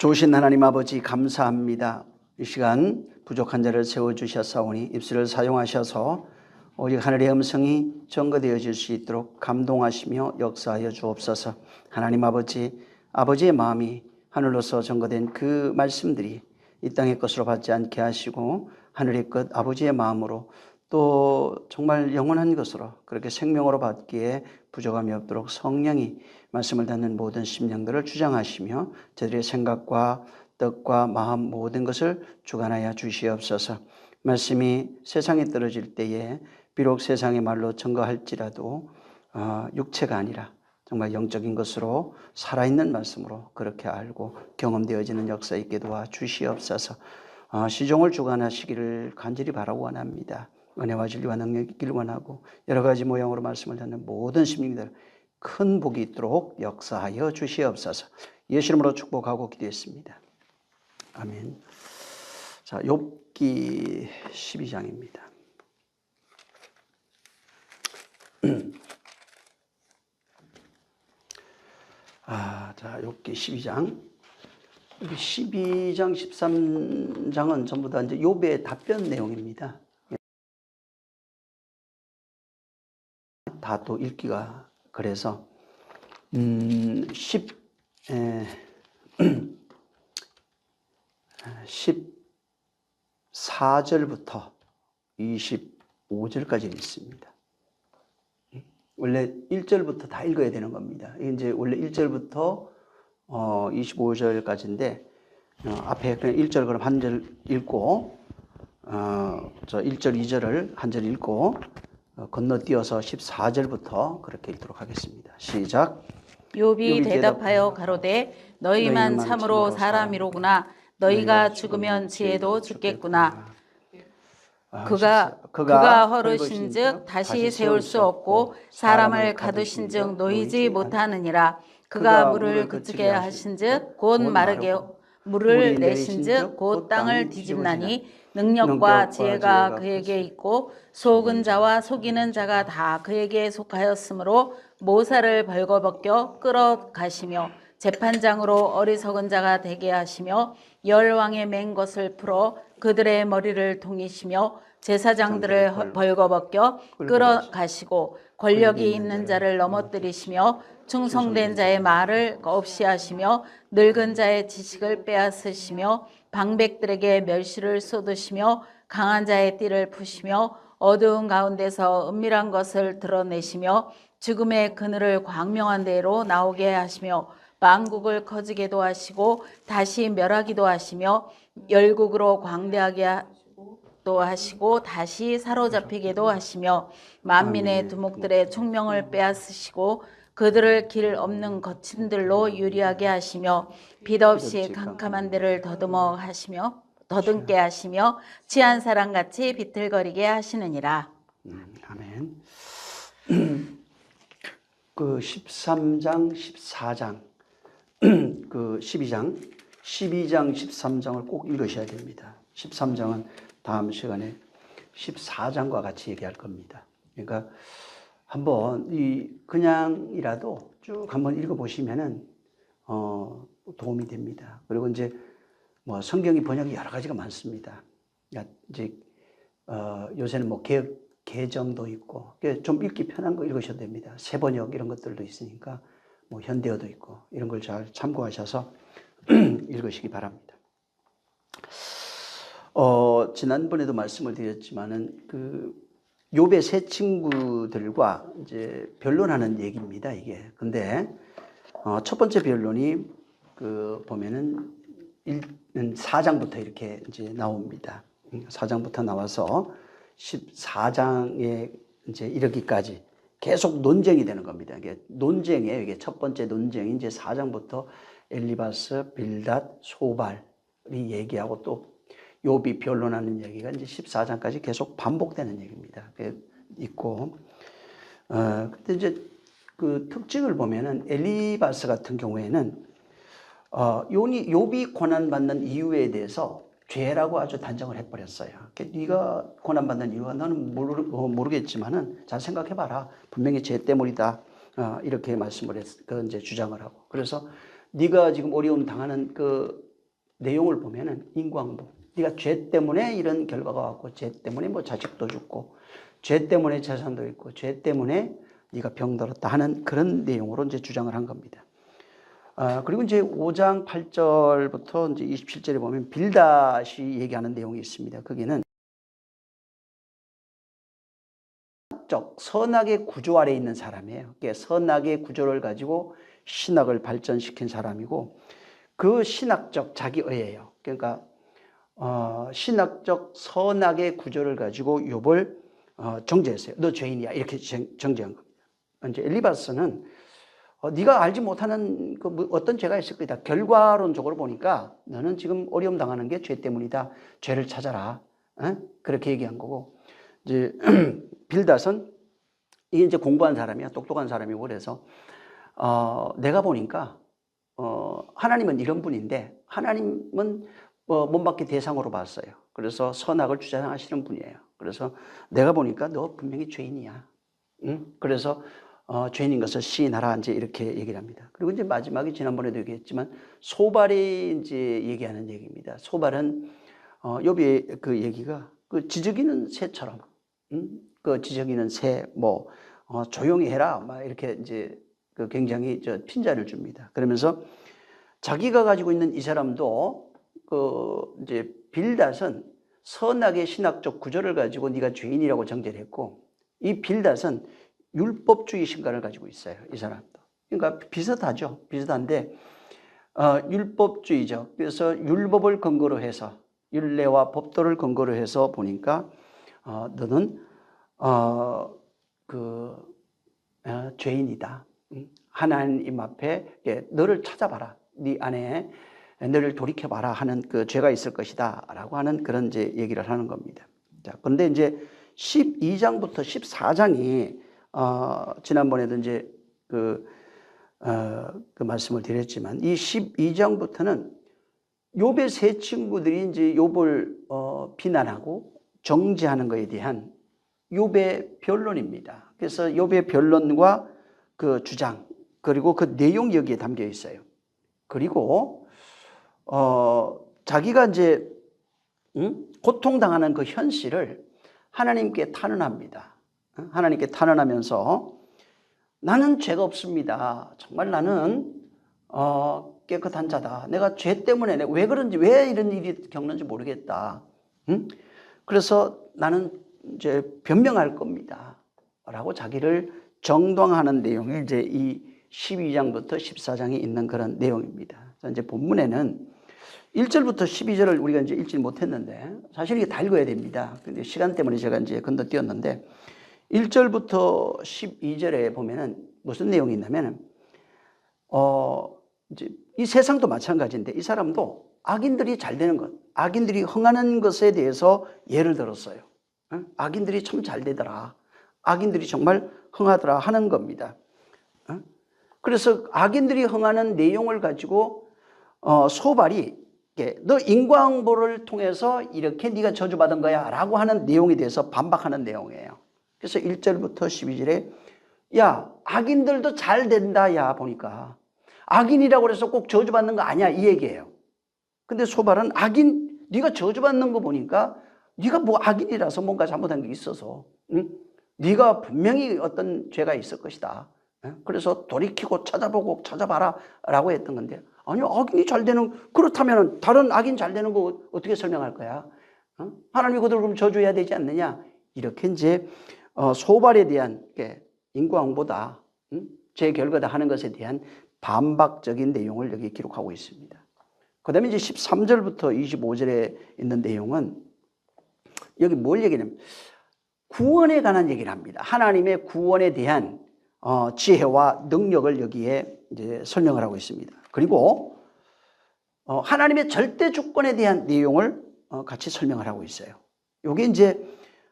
좋으신 하나님 아버지 감사합니다. 이 시간 부족한 자를 세워주셨사오니 입술을 사용하셔서 오직 하늘의 음성이 증거되어질 수 있도록 감동하시며 역사하여 주옵소서. 하나님 아버지, 아버지의 마음이 하늘로서 증거된 그 말씀들이 이 땅의 것으로 받지 않게 하시고 하늘의 것 아버지의 마음으로 또 정말 영원한 것으로 그렇게 생명으로 받기에 부족함이 없도록 성령이 말씀을 듣는 모든 심령들을 주장하시며 저들의 생각과 뜻과 마음 모든 것을 주관하여 주시옵소서. 말씀이 세상에 떨어질 때에 비록 세상의 말로 증거할지라도 육체가 아니라 정말 영적인 것으로 살아있는 말씀으로 그렇게 알고 경험되어지는 역사 있게 도와 주시옵소서. 시종을 주관하시기를 간절히 바라고 원합니다. 은혜와 진리와 능력이 있기를 원하고 여러 가지 모양으로 말씀을 듣는 모든 심령들 큰 복이 있도록 역사하여 주시옵소서. 예수 이름으로 축복하고 기도했습니다. 아멘. 자, 욥기 12장입니다. 자, 욥기 12장. 여기 12장, 13장은 전부 다 이제 욥의 답변 내용입니다. 다 또 읽기가 그래서 14절부터 25절까지 있습니다. 원래 1절부터 다 읽어야 되는 겁니다. 이제 원래 1절부터 25절까지인데 앞에 그냥 1절 그럼 한 절 읽고 저 1절 2절을 한 절 읽고 건너뛰어서 14절부터 그렇게 읽도록 하겠습니다. 시작. 욥이 대답하여 가로되 너희만 참으로 사람이로구나. 너희가 죽으면 지혜도 죽겠구나. 그가 헐으신즉 다시 세울 수 없고 사람을 가두신즉 놓이지 못하느니라. 그가 물을 그치게 하신즉 곧 마르게 물을 내신즉 곧 땅을 뒤집나니 능력과 지혜가 그에게 있고 속은 자와 속이는 자가 다 그에게 속하였으므로 모사를 벌거벗겨 끌어가시며 재판장으로 어리석은 자가 되게 하시며 열왕의 맹 것을 풀어 그들의 머리를 동이시며 제사장들을 벌거벗겨 끌어가시고 권력이 있는 자를 넘어뜨리시며 충성된 자의 말을 없이 하시며 늙은 자의 지식을 빼앗으시며 방백들에게 멸시를 쏟으시며 강한 자의 띠를 푸시며 어두운 가운데서 은밀한 것을 드러내시며 죽음의 그늘을 광명한 데로 나오게 하시며 만국을 커지게도 하시고 다시 멸하기도 하시며 열국으로 광대하게 또 하시고 다시 사로잡히게도 하시며 만민의 두목들의 총명을 빼앗으시고 그들을 길 없는 거친들로 유리하게 하시며 빛 없이 캄캄한 데를 더듬게 하시며 취한 사람같이 비틀거리게 하시느니라. 아멘. 그 13장, 14장, 그 12장, 13장을 꼭 읽으셔야 됩니다. 13장은 다음 시간에 14장과 같이 얘기할 겁니다. 그러니까 한번 그냥이라도 쭉 한번 읽어보시면은 도움이 됩니다. 그리고 이제 뭐 성경이 번역이 여러 가지가 많습니다. 그러니까 이제 요새는 뭐 개정도 있고 좀 읽기 편한 거 읽으셔도 됩니다. 새 번역 이런 것들도 있으니까 뭐 현대어도 있고 이런 걸 잘 참고하셔서 읽으시기 바랍니다. 지난번에도 말씀을 드렸지만은 그 욥의 세 친구들과 이제 변론하는 얘기입니다, 이게. 근데 첫 번째 변론이 그 보면은 4장부터 이렇게 이제 나옵니다. 4장부터 나와서 14장에 이제 이르기까지 계속 논쟁이 되는 겁니다. 이게 논쟁이에요. 이게 첫 번째 논쟁이 이제 4장부터 엘리바스, 빌닷, 소발이 얘기하고 또 욥이 변론하는 얘기가 이제 14장까지 계속 반복되는 얘기입니다. 있고, 근데 이제 그 특징을 보면은 엘리바스 같은 경우에는 욥이 고난받는 이유에 대해서 죄라고 아주 단정을 해버렸어요. 네가 고난받는 이유가 너는 모르겠지만은 잘 생각해봐라. 분명히 죄 때문이다. 이렇게 말씀을 이제 주장을 하고. 그래서 네가 지금 어려움 당하는 그 내용을 보면은 인과응보. 네가 죄 때문에 이런 결과가 왔고, 죄 때문에 뭐 자식도 죽고, 죄 때문에 재산도 있고, 죄 때문에 네가 병들었다 하는 그런 내용으로 이제 주장을 한 겁니다. 그리고 이제 5장 8절부터 이제 27절에 보면 빌닷이 얘기하는 내용이 있습니다. 거기는 선악의 구조 아래에 있는 사람이에요. 선악의 구조를 가지고 신학을 발전시킨 사람이고, 그 신학적 자기의예요. 그러니까 신학적 선악의 구조를 가지고 욥을 정죄했어요. 너 죄인이야 이렇게 정죄한 겁니다. 이제 엘리바스는 네가 알지 못하는 어떤 죄가 있을 거다. 결과론적으로 보니까 너는 지금 어려움 당하는 게 죄 때문이다. 죄를 찾아라. 그렇게 얘기한 거고, 이제 빌닷은 이게 이제 공부한 사람이야, 똑똑한 사람이고, 그래서 내가 보니까 하나님은 이런 분인데 하나님은 못 받게 대상으로 봤어요. 그래서 선악을 주장하시는 분이에요. 그래서 내가 보니까 너 분명히 죄인이야. 그래서 죄인인 것을 시인하라 이제 이렇게 얘기를 합니다. 그리고 이제 마지막에 지난번에도 얘기했지만 소발이 이제 얘기하는 얘기입니다. 소발은 욥의 그 얘기가 그 지저귀는 새처럼, 그 지저귀는 새 뭐 조용히 해라 막 이렇게 이제 그 굉장히 핀잔을 줍니다. 그러면서 자기가 가지고 있는 이 사람도 그 이제 빌닷은 선악의 신학적 구조를 가지고 네가 죄인이라고 정죄를 했고, 이 빌닷은 율법주의 신간을 가지고 있어요. 이 사람도. 그러니까 비슷하죠. 비슷한데 율법주의죠. 그래서 율법을 근거로 해서 율례와 법도를 근거로 해서 보니까 너는 죄인이다. 하나님 앞에 너를 찾아봐라. 네 안에 너를 돌이켜봐라 하는 그 죄가 있을 것이다 라고 하는 그런 이제 얘기를 하는 겁니다. 자, 그런데 이제 12장부터 14장이 지난번에도 이제 그 말씀을 드렸지만 이 12장부터는 욥의 세 친구들이 이제 욥을 비난하고 정죄하는 것에 대한 욥의 변론입니다. 그래서 욥의 변론과 그 주장 그리고 그 내용이 여기에 담겨 있어요. 그리고 자기가 이제 고통당하는 그 현실을 하나님께 탄원합니다. 하나님께 탄원하면서 나는 죄가 없습니다. 정말 나는 깨끗한 자다. 내가 죄 때문에 왜 그런지 왜 이런 일이 겪는지 모르겠다. 그래서 나는 이제 변명할 겁니다. 라고 자기를 정당하는 내용이 이제 이 12장부터 14장이 있는 그런 내용입니다. 이제 본문에는 1절부터 12절을 우리가 이제 읽지 못했는데 사실 이게 다 읽어야 됩니다. 근데 시간 때문에 제가 이제 건너뛰었는데 1절부터 12절에 보면은 무슨 내용이 있냐면은 이제 이 세상도 마찬가지인데 이 사람도 악인들이 잘 되는 것, 악인들이 흥하는 것에 대해서 예를 들었어요. 악인들이 참 잘 되더라. 악인들이 정말 흥하더라 하는 겁니다. 그래서 악인들이 흥하는 내용을 가지고 소발이 너 인과응보를 통해서 이렇게 네가 저주받은 거야 라고 하는 내용에 대해서 반박하는 내용이에요. 그래서 1절부터 12절에 야 악인들도 잘 된다 야 보니까 악인이라고 해서 꼭 저주받는 거 아니야 이 얘기예요. 근데 소발은 악인 네가 저주받는 거 보니까 네가 뭐 악인이라서 뭔가 잘못한 게 있어서 네가 분명히 어떤 죄가 있을 것이다. 그래서 돌이키고 찾아보고 찾아봐라 라고 했던 건데 아니요 악인이 잘 되는 그렇다면 다른 악인 잘 되는 거 어떻게 설명할 거야? 하나님이 그들 그럼 저주해야 되지 않느냐? 이렇게 이제 소발에 대한 인과응보다 제 결과다 하는 것에 대한 반박적인 내용을 여기 기록하고 있습니다. 그 다음에 이제 13절부터 25절에 있는 내용은 여기 뭘 얘기냐면 구원에 관한 얘기를 합니다. 하나님의 구원에 대한 지혜와 능력을 여기에 이제 설명을 하고 있습니다. 그리고 하나님의 절대 주권에 대한 내용을 같이 설명을 하고 있어요. 이게 이제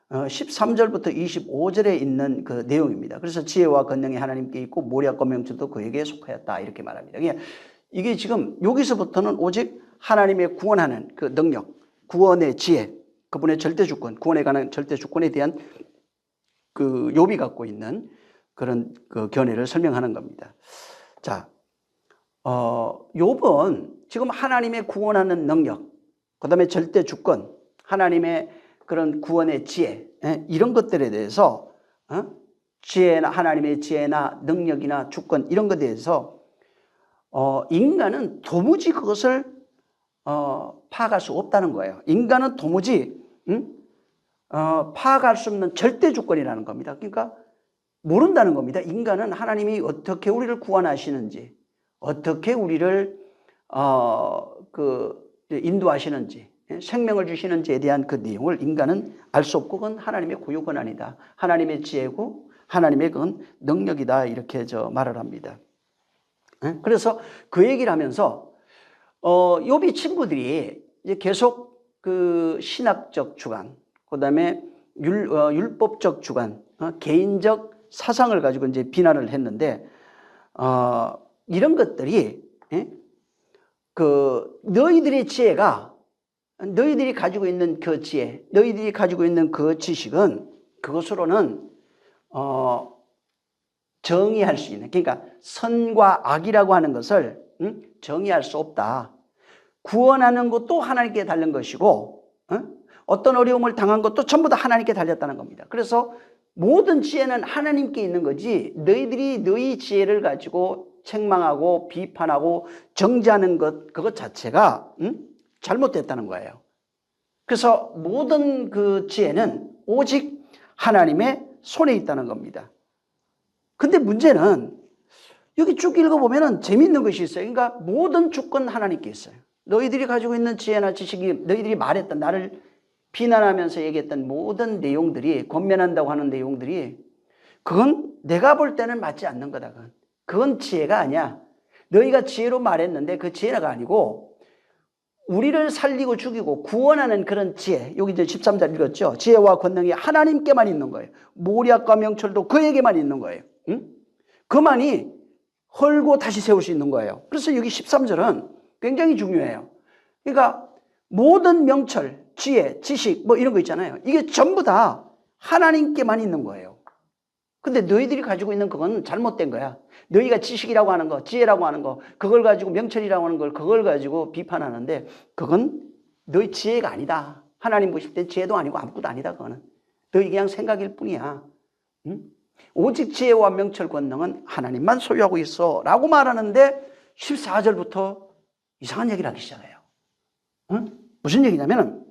13절부터 25절에 있는 그 내용입니다. 그래서 지혜와 권능이 하나님께 있고 모략과 명철도 그에게 속하였다 이렇게 말합니다. 이게 지금 여기서부터는 오직 하나님의 구원하는 그 능력, 구원의 지혜, 그분의 절대 주권, 구원에 관한 절대 주권에 대한 그 욥이 갖고 있는 그런 그 견해를 설명하는 겁니다. 자, 욥은 지금 하나님의 구원하는 능력, 그 다음에 절대 주권, 하나님의 그런 구원의 지혜, 이런 것들에 대해서 지혜나 하나님의 지혜나 능력이나 주권 이런 것에 대해서 인간은 도무지 그것을 파악할 수 없다는 거예요. 인간은 도무지 파악할 수 없는 절대 주권이라는 겁니다. 그러니까 모른다는 겁니다. 인간은 하나님이 어떻게 우리를 구원하시는지, 어떻게 우리를 인도하시는지, 생명을 주시는지에 대한 그 내용을 인간은 알 수 없고 그건 하나님의 고유 권한이다. 하나님의 지혜고 하나님의 그건 능력이다. 이렇게 말을 합니다. 그래서 그 얘기를 하면서 욥이 친구들이 이제 계속 그 신학적 주관, 그다음에 율법적 주관, 개인적 사상을 가지고 이제 비난을 했는데 이런 것들이 그 너희들의 지혜가 너희들이 가지고 있는 그 지혜, 너희들이 가지고 있는 그 지식은 그것으로는 정의할 수 있는, 그러니까 선과 악이라고 하는 것을 정의할 수 없다. 구원하는 것도 하나님께 달린 것이고 어떤 어려움을 당한 것도 전부 다 하나님께 달렸다는 겁니다. 그래서 모든 지혜는 하나님께 있는 거지 너희들이 너희 지혜를 가지고 책망하고 비판하고 정죄하는 것 그것 자체가 잘못됐다는 거예요. 그래서 모든 그 지혜는 오직 하나님의 손에 있다는 겁니다. 근데 문제는 여기 쭉 읽어보면 재미있는 것이 있어요. 그러니까 모든 주권 하나님께 있어요. 너희들이 가지고 있는 지혜나 지식이 너희들이 말했던 나를 비난하면서 얘기했던 모든 내용들이 권면한다고 하는 내용들이 그건 내가 볼 때는 맞지 않는 거다. 그건 지혜가 아니야. 너희가 지혜로 말했는데 그 지혜가 아니고 우리를 살리고 죽이고 구원하는 그런 지혜. 여기 이제 13절 읽었죠. 지혜와 권능이 하나님께만 있는 거예요. 모략과 명철도 그에게만 있는 거예요. 그만이 헐고 다시 세울 수 있는 거예요. 그래서 여기 13절은 굉장히 중요해요. 그러니까 모든 명철, 지혜, 지식 뭐 이런 거 있잖아요. 이게 전부 다 하나님께만 있는 거예요. 근데 너희들이 가지고 있는 그건 잘못된 거야. 너희가 지식이라고 하는 거, 지혜라고 하는 거, 그걸 가지고 명철이라고 하는 걸 그걸 가지고 비판하는데 그건 너희 지혜가 아니다. 하나님 보실 때 지혜도 아니고 아무것도 아니다. 그거는 너희 그냥 생각일 뿐이야. 오직 지혜와 명철 권능은 하나님만 소유하고 있어 라고 말하는데 14절부터 이상한 얘기를 하기 시작해요. 무슨 얘기냐면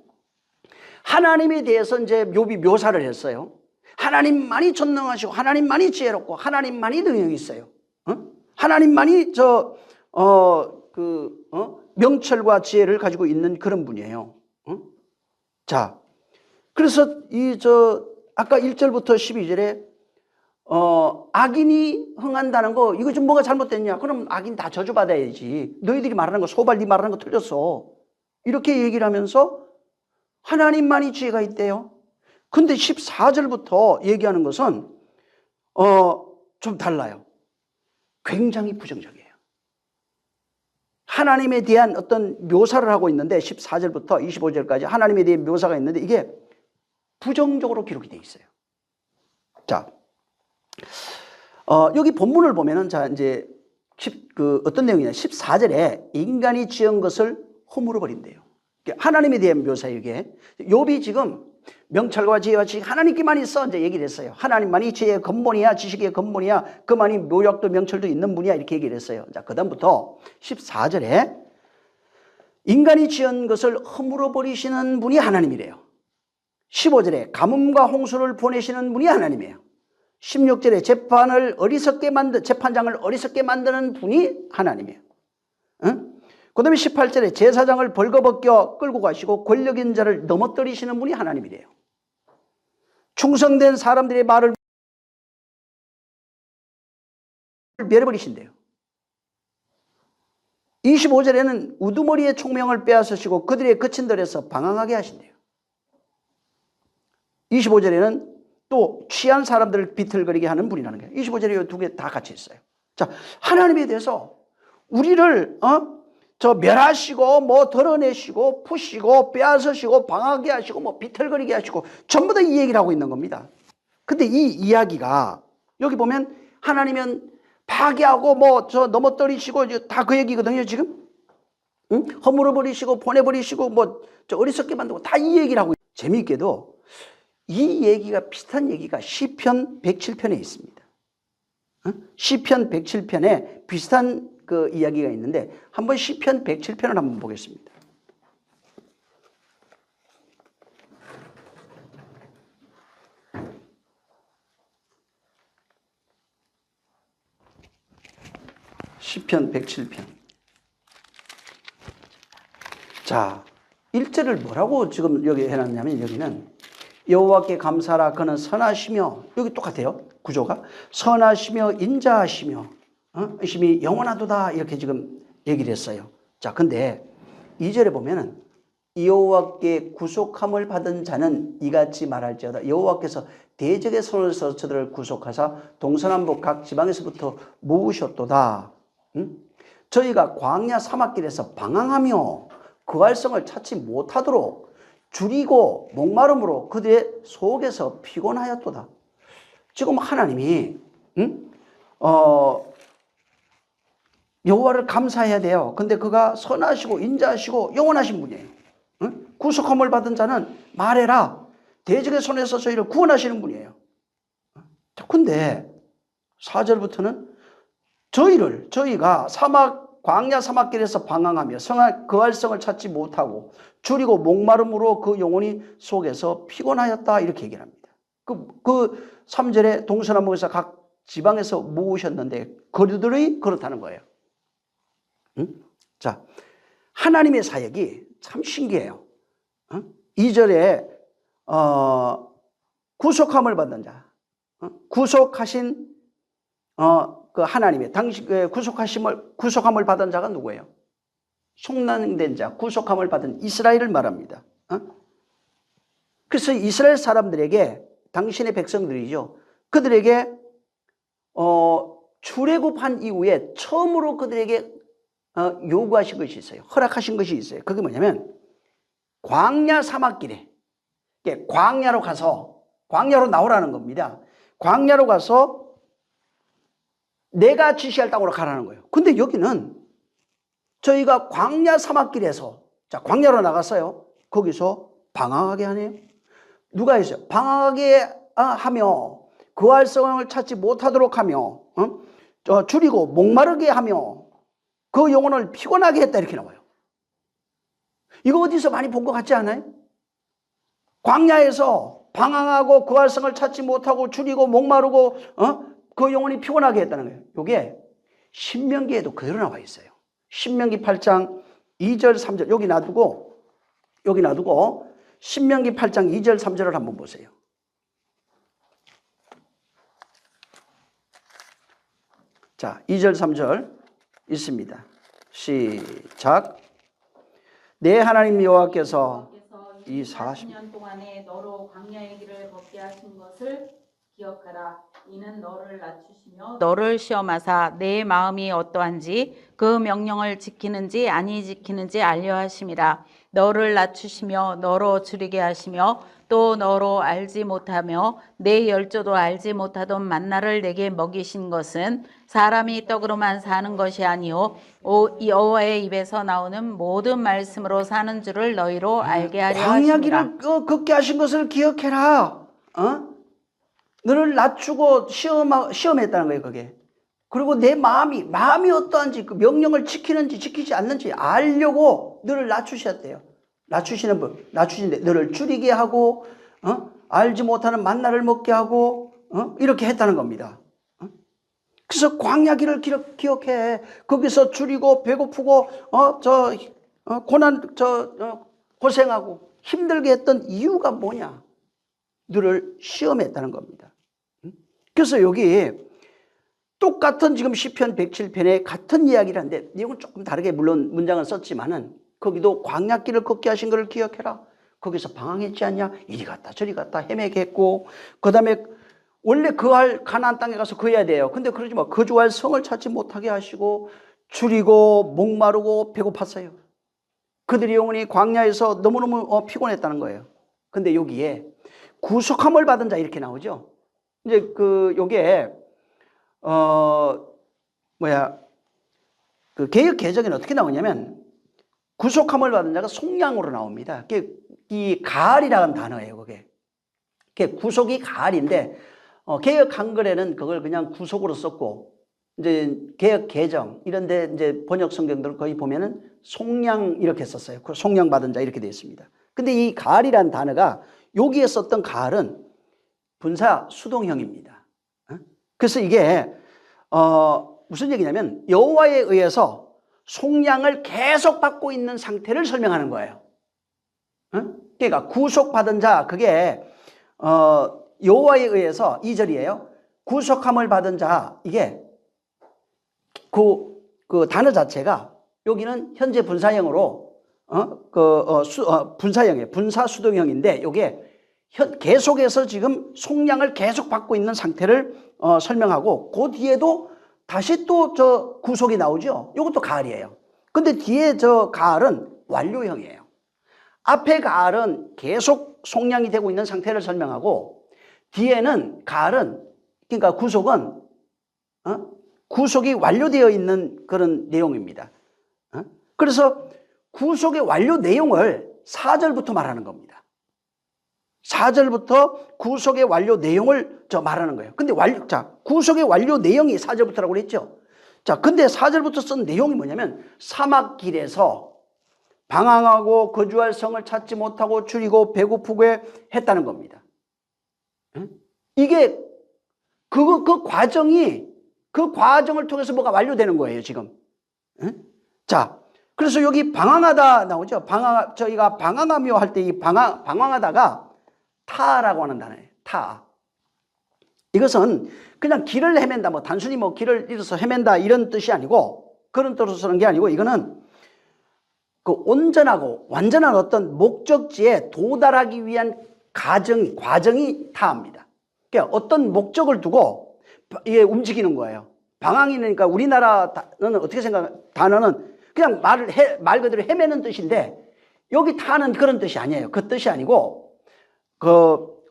하나님에 대해서 이제 욥이 묘사를 했어요. 하나님만이 전능하시고 하나님만이 지혜롭고 하나님만이 능력이 있어요. 하나님만이 명철과 지혜를 가지고 있는 그런 분이에요. 자, 그래서 아까 1절부터 12절에 악인이 흥한다는 거 이거 좀 뭐가 잘못됐냐? 그럼 악인 다 저주받아야지. 너희들이 말하는 거 소발 네 말하는 거 틀렸어. 이렇게 얘기를 하면서 하나님만이 지혜가 있대요. 근데 14절부터 얘기하는 것은 좀 달라요. 굉장히 부정적이에요. 하나님에 대한 어떤 묘사를 하고 있는데 14절부터 25절까지 하나님에 대한 묘사가 있는데 이게 부정적으로 기록이 되어 있어요. 자, 여기 본문을 보면은 자 이제 어떤 내용이냐? 14절에 인간이 지은 것을 허물어 버린대요. 하나님에 대한 묘사예요. 이게 욥이 지금 명철과 지혜와 지식 하나님께만 있어 이제 얘기를 했어요. 하나님만이 지혜의 근본이야, 지식의 근본이야, 그만이 묘력도 명철도 있는 분이야 이렇게 얘기를 했어요. 자, 그다음부터 14절에 인간이 지은 것을 허물어 버리시는 분이 하나님이래요. 15절에 가뭄과 홍수를 보내시는 분이 하나님이에요. 16절에 재판장을 어리석게 만드는 분이 하나님이에요. 그 다음에 18절에 제사장을 벌거벗겨 끌고 가시고 권력 있는 자를 넘어뜨리시는 분이 하나님이래요. 충성된 사람들의 말을 멸해버리신대요. 25절에는 우두머리의 총명을 빼앗으시고 그들의 거친들에서 방황하게 하신대요. 25절에는 또 취한 사람들을 비틀거리게 하는 분이라는 거예요. 25절에 이 두 개 다 같이 있어요. 자, 하나님에 대해서 우리를 멸하시고 뭐 드러내시고 푸시고 빼앗으시고 방하게 하시고 뭐 비틀거리게 하시고 전부 다 이 얘기를 하고 있는 겁니다. 근데 이 이야기가 여기 보면 하나님은 파괴하고 뭐 넘어뜨리시고 다 그 얘기거든요. 지금 응? 허물어 버리시고 보내버리시고 뭐 저 어리석게 만들고 다 이 얘기를 하고 재미있게도 이 얘기가 비슷한 얘기가 시편 107편에 있습니다. 시편 107편에 비슷한 그 이야기가 있는데 한번 시편 107편을 한번 보겠습니다. 시편 107편. 자, 1절을 뭐라고 지금 여기 해놨냐면 여기는 여호와께 감사하라 그는 선하시며 여기 똑같아요. 구조가 선하시며 인자하시며 이심이 영원하도다 이렇게 지금 얘기를 했어요. 자, 근데 2절에 보면은 여호와께 구속함을 받은 자는 이같이 말할지어다. 여호와께서 대적의 손을 써서 저들을 구속하사 동서남북 각 지방에서부터 모으셨도다. 저희가 광야 사막길에서 방황하며 그 활성을 찾지 못하도록 줄이고 목마름으로 그들의 속에서 피곤하였도다. 지금 하나님이 여호와를 감사해야 돼요. 근데 그가 선하시고 인자하시고 영원하신 분이에요. 구속함을 받은 자는 말해라. 대적의 손에서 저희를 구원하시는 분이에요. 근데 4절부터는 저희가 광야 사막길에서 방황하며 그 활성을 찾지 못하고 줄이고 목마름으로 그 영혼이 속에서 피곤하였다 이렇게 얘기를 합니다. 그 3절에 동서남북에서 각 지방에서 모으셨는데 그들이 그렇다는 거예요. 자, 하나님의 사역이 참 신기해요. 2절에 구속함을 받는 자, 구속하신 그 하나님의 당시 구속함을 받은 자가 누구예요? 속량된 자, 구속함을 받은 이스라엘을 말합니다. 그래서 이스라엘 사람들에게 당신의 백성들이죠. 그들에게 출애굽한 이후에 처음으로 그들에게 요구하신 것이 있어요. 허락하신 것이 있어요. 그게 뭐냐면 광야 사막길에 광야로 나오라는 겁니다. 광야로 가서 내가 지시할 땅으로 가라는 거예요. 근데 여기는 저희가 광야 사막길에서 광야로 나갔어요. 거기서 방황하게 하네요. 누가 했어요? 방황하게 하며 그 활성을 찾지 못하도록 하며 줄이고 목마르게 하며 그 영혼을 피곤하게 했다 이렇게 나와요. 이거 어디서 많이 본 것 같지 않아요? 광야에서 방황하고 그 활성을 찾지 못하고 줄이고 목마르고 그 영혼이 피곤하게 했다는 거예요. 이게 신명기에도 그대로 나와 있어요. 신명기 8장 2절 3절 여기 놔두고 신명기 8장 2절 3절을 한번 보세요. 자, 2절 3절 있습니다. 시작. 내 하나님 여호와께서 이 40년 동안에 너로 광야의 길을 걷게 하신 것을 기억하라. 이는 너를 낮추시며 너를 시험하사 내 마음이 어떠한지 그 명령을 지키는지 아니 지키는지 알려 하심이라. 너를 낮추시며 너로 줄이게 하시며 또 너로 알지 못하며 내 열조도 알지 못하던 만나를 내게 먹이신 것은 사람이 떡으로만 사는 것이 아니요 여호와의 입에서 나오는 모든 말씀으로 사는 줄을 너희로 알게 하려 하심이라. 광야길을 걷게 하신 것을 기억해라. 너를 낮추고 시험했다는 거예요, 그게. 그리고 내 마음이 어떠한지 그 명령을 지키는지 지키지 않는지 알려고 너를 낮추셨대요. 낮추시는데 너를 줄이게 하고 알지 못하는 만나를 먹게 하고 이렇게 했다는 겁니다. 그래서 광야길을 기억해. 거기서 줄이고 배고프고 고생하고 힘들게 했던 이유가 뭐냐? 너를 시험했다는 겁니다. 그래서 여기 똑같은 지금 시편 107편에 같은 이야기를 하는데 내용은 조금 다르게 물론 문장을 썼지만은 거기도 광야길을 걷게 하신 것을 기억해라. 거기서 방황했지 않냐? 이리 갔다 저리 갔다 헤매게 했고 그 다음에 원래 거할 가나안 땅에 가서 거해야 돼요. 근데 그러지 마. 거주할 성을 찾지 못하게 하시고 줄이고 목마르고 배고팠어요. 그들이 영혼이 광야에서 너무너무 피곤했다는 거예요. 근데 여기에 구속함을 받은 자 이렇게 나오죠. 이제 요게 그 개역 개정에는 어떻게 나오냐면 구속함을 받은 자가 속량으로 나옵니다. 이 가을이라는 단어예요. 그게 구속이 가을인데 개역 한글에는 그걸 그냥 구속으로 썼고 이제 개역 개정 이런데 이제 번역 성경들 거의 보면은 속량 이렇게 썼어요. 속량 받은 자 이렇게 되어 있습니다. 근데 이 가을이라는 단어가 여기에 썼던 가을은 분사 수동형입니다. 그래서 이게 무슨 얘기냐면 여호와에 의해서 속량을 계속 받고 있는 상태를 설명하는 거예요. 그러니까 구속받은 자 그게 여호와에 의해서 2절이에요. 구속함을 받은 자 이게 그 단어 자체가 여기는 현재 분사형으로 분사형이에요. 분사 수동형인데 이게 계속해서 지금 속량을 계속 받고 있는 상태를 설명하고 그 뒤에도 다시 또 저 구속이 나오죠. 이것도 가을이에요. 근데 뒤에 저 가을은 완료형이에요. 앞에 가을은 계속 속량이 되고 있는 상태를 설명하고 뒤에는 가을은 그러니까 구속은 구속이 완료되어 있는 그런 내용입니다. 그래서 구속의 완료 내용을 4절부터 말하는 겁니다. 4절부터 구속의 완료 내용을 말하는 거예요. 근데 구속의 완료 내용이 4절부터라고 그랬죠. 근데 4절부터 쓴 내용이 뭐냐면 사막길에서 방황하고 거주할 성을 찾지 못하고 줄이고 배고프고 했다는 겁니다. 이게 그 과정을 통해서 뭐가 완료되는 거예요, 지금. 그래서 여기 방황하다 나오죠. 저희가 방황하며 할 때 이 방황하다가 타라고 하는 단어예요. 타. 이것은 그냥 길을 헤맨다, 단순히 길을 잃어서 헤맨다 이런 뜻이 아니고 그런 뜻으로 쓰는 게 아니고 이거는 그 온전하고 완전한 어떤 목적지에 도달하기 위한 과정이 타입니다. 그러니까 어떤 목적을 두고 이게 움직이는 거예요. 방황이니까 우리나라는 어떻게 단어는 그냥 말 그대로 헤매는 뜻인데 여기 타는 그런 뜻이 아니에요. 그 뜻이 아니고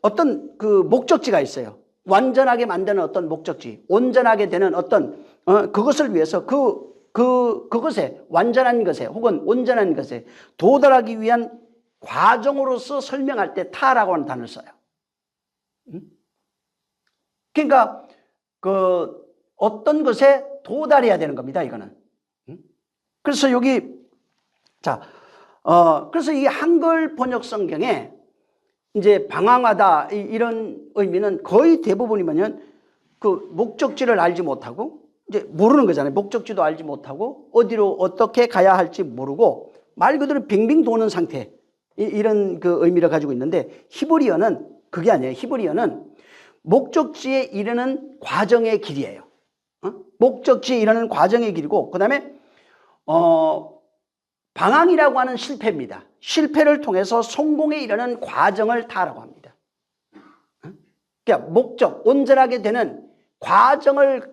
어떤 목적지가 있어요. 완전하게 만드는 어떤 목적지, 온전하게 되는 어떤 그것을 위해서 그것에 완전한 것에 혹은 온전한 것에 도달하기 위한 과정으로서 설명할 때 타라고 하는 단어를 써요. 그러니까 어떤 것에 도달해야 되는 겁니다. 이거는. 그래서 여기 그래서 이 한글 번역 성경에 이제 방황하다 이런 의미는 거의 대부분이 뭐냐면 그 목적지를 알지 못하고 이제 모르는 거잖아요. 목적지도 알지 못하고 어디로 어떻게 가야 할지 모르고 말 그대로 빙빙 도는 상태 이런 그 의미를 가지고 있는데 히브리어는 그게 아니에요. 히브리어는 목적지에 이르는 과정의 길이에요. 목적지에 이르는 과정의 길이고 그다음에 방황이라고 하는 실패입니다. 실패를 통해서 성공에 이르는 과정을 타라고 합니다. 그러니까 목적, 온전하게 되는 과정을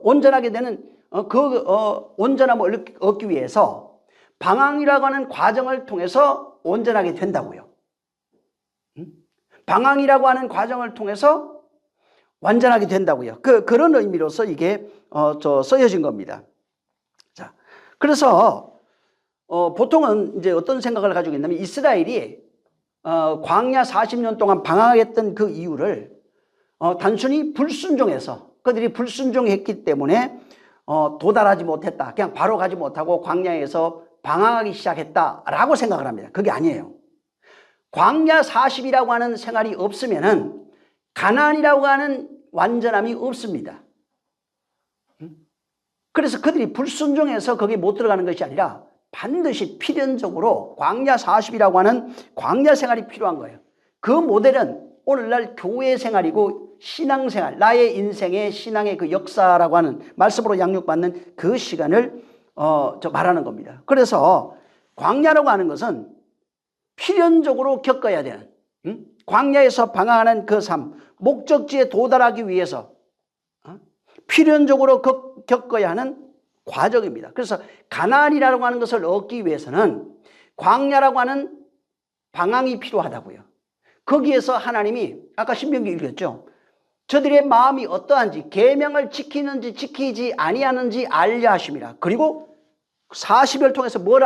온전하게 되는 온전함을 얻기 위해서 방황이라고 하는 과정을 통해서 온전하게 된다고요. 방황이라고 하는 과정을 통해서 완전하게 된다고요. 그런 의미로서 이게 써여진 겁니다. 자, 그래서 보통은 이제 어떤 생각을 가지고 있냐면 이스라엘이 광야 40년 동안 방황했던 그 이유를 단순히 불순종해서 그들이 불순종했기 때문에 도달하지 못했다. 그냥 바로 가지 못하고 광야에서 방황하기 시작했다라고 생각을 합니다. 그게 아니에요. 광야 40이라고 하는 생활이 없으면은 가나안이라고 하는 완전함이 없습니다. 그래서 그들이 불순종해서 거기에 못 들어가는 것이 아니라 반드시 필연적으로 광야 40이라고 하는 광야 생활이 필요한 거예요. 그 모델은 오늘날 교회 생활이고 신앙생활, 나의 인생의 신앙의 그 역사라고 하는 말씀으로 양육받는 그 시간을 말하는 겁니다. 그래서 광야라고 하는 것은 필연적으로 겪어야 되는 광야에서 방황하는 그 삶, 목적지에 도달하기 위해서 필연적으로 겪어야 하는 과정입니다. 그래서 가나안이라고 하는 것을 얻기 위해서는 광야라고 하는 방황이 필요하다고요. 거기에서 하나님이 아까 신명기 읽었죠. 저들의 마음이 어떠한지 계명을 지키는지 지키지 아니하는지 알려 하심이라. 그리고 40을 통해서 뭘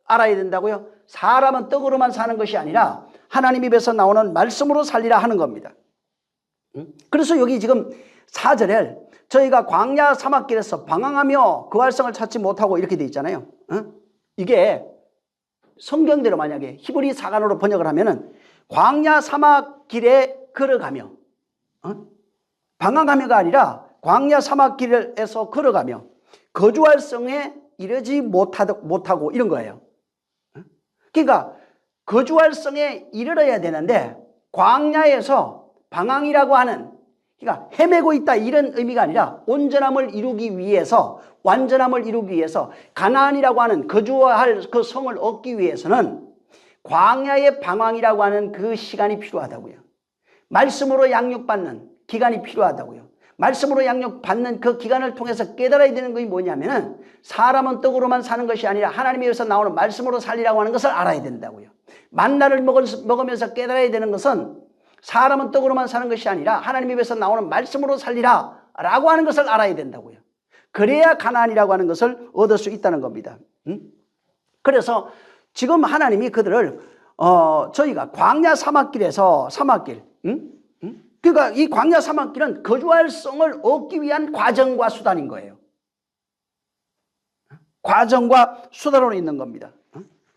알아야 된다고요? 사람은 떡으로만 사는 것이 아니라 하나님 입에서 나오는 말씀으로 살리라 하는 겁니다. 그래서 여기 지금 4절에 저희가 광야 사막길에서 방황하며 그 활성을 찾지 못하고 이렇게 돼 있잖아요. 이게 성경대로 만약에 히브리 사관으로 번역을 하면은 광야 사막길에 걸어가며 방황하며가 아니라 광야 사막길에서 걸어가며 거주할 성에 이르지 못하고 이런 거예요. 그러니까 거주할 성에 이르러야 되는데 광야에서 방황이라고 하는, 그러니까 헤매고 있다 이런 의미가 아니라 온전함을 이루기 위해서, 완전함을 이루기 위해서 가나안이라고 하는 거주할 그 성을 얻기 위해서는 광야의 방황이라고 하는 그 시간이 필요하다고요. 말씀으로 양육받는 기간이 필요하다고요. 말씀으로 양육받는 그 기간을 통해서 깨달아야 되는 것이 뭐냐면은 사람은 떡으로만 사는 것이 아니라 하나님에서 나오는 말씀으로 살리라고 하는 것을 알아야 된다고요. 만나를 먹으면서 깨달아야 되는 것은 사람은 떡으로만 사는 것이 아니라 하나님 입에서 나오는 말씀으로 살리라 라고 하는 것을 알아야 된다고요. 그래야 가나안이라고 하는 것을 얻을 수 있다는 겁니다. 그래서 지금 하나님이 그들을 저희가 광야 사막길에서 사막길, 그러니까 이 광야 사막길은 거주할 성을 얻기 위한 과정과 수단인 거예요. 과정과 수단으로 있는 겁니다.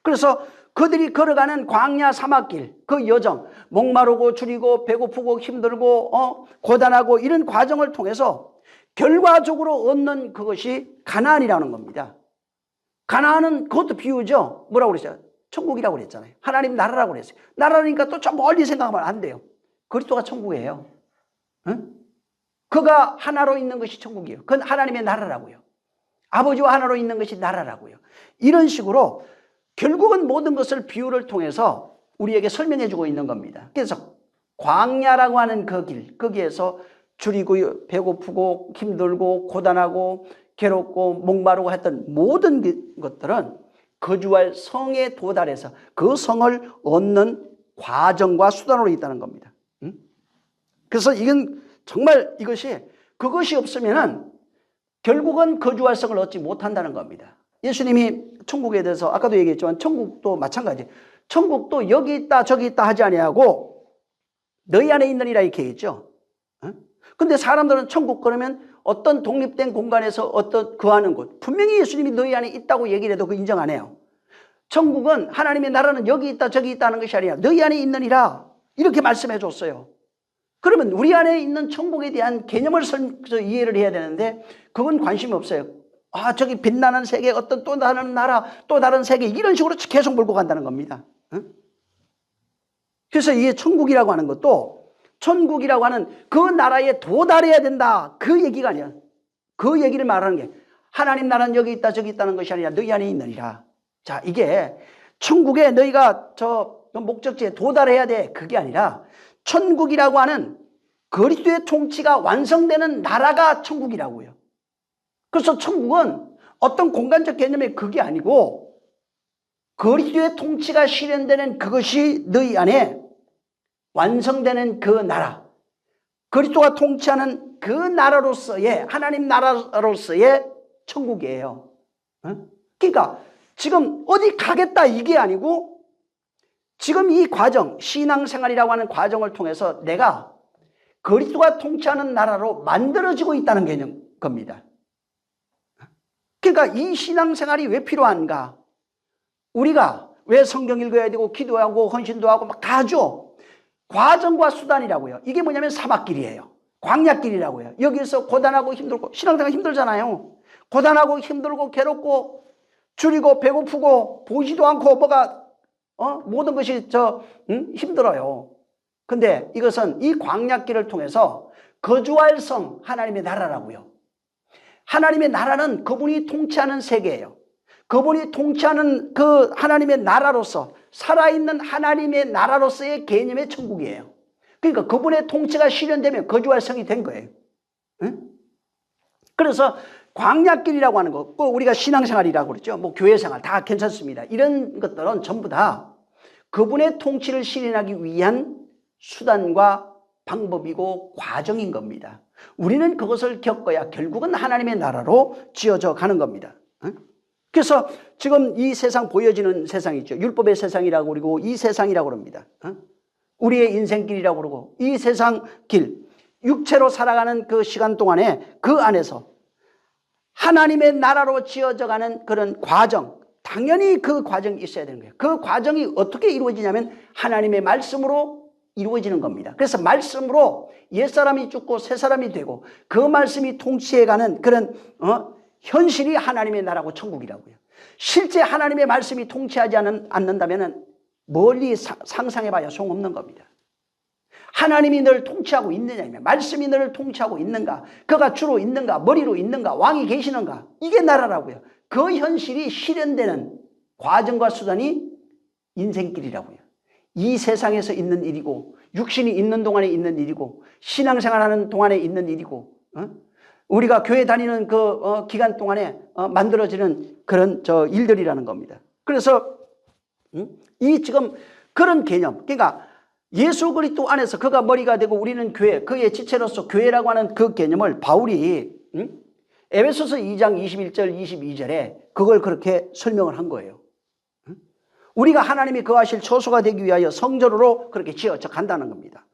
그래서 그들이 걸어가는 광야 사막길, 그 여정, 목마르고 줄이고 배고프고 힘들고 고단하고 이런 과정을 통해서 결과적으로 얻는 그것이 가나안이라는 겁니다. 가나안은 그것도 비유죠. 뭐라고 그랬어요? 천국이라고 그랬잖아요. 하나님 나라라고 그랬어요. 나라니까 또 좀 멀리 생각하면 안 돼요. 그리스도가 천국이에요. 응? 그가 하나로 있는 것이 천국이에요. 그건 하나님의 나라라고요. 아버지와 하나로 있는 것이 나라라고요. 이런 식으로 결국은 모든 것을 비유를 통해서 우리에게 설명해 주고 있는 겁니다. 그래서 광야라고 하는 그 길, 거기에서 줄이고 배고프고 힘들고 고단하고 괴롭고 목마르고 했던 모든 것들은 거주할 성에 도달해서 그 성을 얻는 과정과 수단으로 있다는 겁니다. 그래서 이건 정말 그것이 없으면은 결국은 거주할 성을 얻지 못한다는 겁니다. 예수님이 천국에 대해서 아까도 얘기했지만 천국도 마찬가지. 천국도 여기 있다 저기 있다 하지 아니하고 너희 안에 있느니라 이렇게 했죠. 근데 사람들은 천국 그러면 어떤 독립된 공간에서 어떤 거하는 곳, 분명히 예수님이 너희 안에 있다고 얘기를 해도 그 인정 안 해요. 천국은 하나님의 나라는 여기 있다 저기 있다 하는 것이 아니라 너희 안에 있느니라 이렇게 말씀해 줬어요. 그러면 우리 안에 있는 천국에 대한 개념을 이해를 해야 되는데 그건 관심이 없어요. 아, 저기 빛나는 세계, 어떤 또 다른 나라, 또 다른 세계 이런 식으로 계속 몰고 간다는 겁니다. 그래서 이게 천국이라고 하는 것도 천국이라고 하는 그 나라에 도달해야 된다 그 얘기가 아니야. 그 얘기를 말하는 게 하나님 나라는 여기 있다 저기 있다는 것이 아니라 너희 안에 있느니라. 자, 이게 천국에 너희가 저 목적지에 도달해야 돼 그게 아니라 천국이라고 하는 그리스도의 통치가 완성되는 나라가 천국이라고요. 그래서 천국은 어떤 공간적 개념의 그게 아니고 그리스도의 통치가 실현되는 그것이 너희 안에 완성되는 그 나라, 그리스도가 통치하는 그 나라로서의 하나님 나라로서의 천국이에요. 그러니까 지금 어디 가겠다 이게 아니고 지금 이 과정, 신앙생활이라고 하는 과정을 통해서 내가 그리스도가 통치하는 나라로 만들어지고 있다는 개념 겁니다. 그러니까 이 신앙생활이 왜 필요한가? 우리가 왜 성경 읽어야 되고 기도하고 헌신도 하고 막 다 하죠? 과정과 수단이라고요. 이게 뭐냐면 사막길이에요. 광야길이라고요. 여기서 고단하고 힘들고 신앙생활 힘들잖아요. 고단하고 힘들고 괴롭고 줄이고 배고프고 보이지도 않고 뭐가 모든 것이 힘들어요. 근데 이것은 이 광야길을 통해서 거주할 성 하나님의 나라라고요. 하나님의 나라는 그분이 통치하는 세계예요. 그분이 통치하는 그 하나님의 나라로서 살아있는 하나님의 나라로서의 개념의 천국이에요. 그러니까 그분의 통치가 실현되면 거주할 성이 된 거예요. 응? 그래서 광야길이라고 하는 거, 우리가 신앙생활이라고 그러죠. 뭐 교회생활 다 괜찮습니다. 이런 것들은 전부 다 그분의 통치를 실현하기 위한 수단과 방법이고 과정인 겁니다. 우리는 그것을 겪어야 결국은 하나님의 나라로 지어져 가는 겁니다. 그래서 지금 이 세상 보여지는 세상이 있죠. 율법의 세상이라고 그러고 이 세상이라고 그럽니다. 우리의 인생길이라고 그러고 이 세상 길, 육체로 살아가는 그 시간 동안에 그 안에서 하나님의 나라로 지어져가는 그런 과정, 당연히 그 과정이 있어야 되는 거예요. 그 과정이 어떻게 이루어지냐면 하나님의 말씀으로 이루어지는 겁니다. 그래서 말씀으로 옛사람이 죽고 새사람이 되고 그 말씀이 통치해가는 그런 현실이 하나님의 나라고 천국이라고요. 실제 하나님의 말씀이 통치하지 않는다면 멀리 상상해봐야 소용없는 겁니다. 하나님이 너를 통치하고 있느냐, 말씀이 너를 통치하고 있는가, 그가 주로 있는가, 머리로 있는가, 왕이 계시는가, 이게 나라라고요. 그 현실이 실현되는 과정과 수단이 인생길이라고요. 이 세상에서 있는 일이고 육신이 있는 동안에 있는 일이고 신앙생활하는 동안에 있는 일이고 우리가 교회 다니는 그 기간 동안에 만들어지는 그런 일들이라는 겁니다. 그래서 이 지금 그런 개념, 그러니까 예수 그리스도 안에서 그가 머리가 되고 우리는 교회, 그의 지체로서 교회라고 하는 그 개념을 바울이 에베소서 2장 21절 22절에 그걸 그렇게 설명을 한 거예요. 우리가 하나님이 거하실 처소가 되기 위하여 성전으로 그렇게 지어져 간다는 겁니다.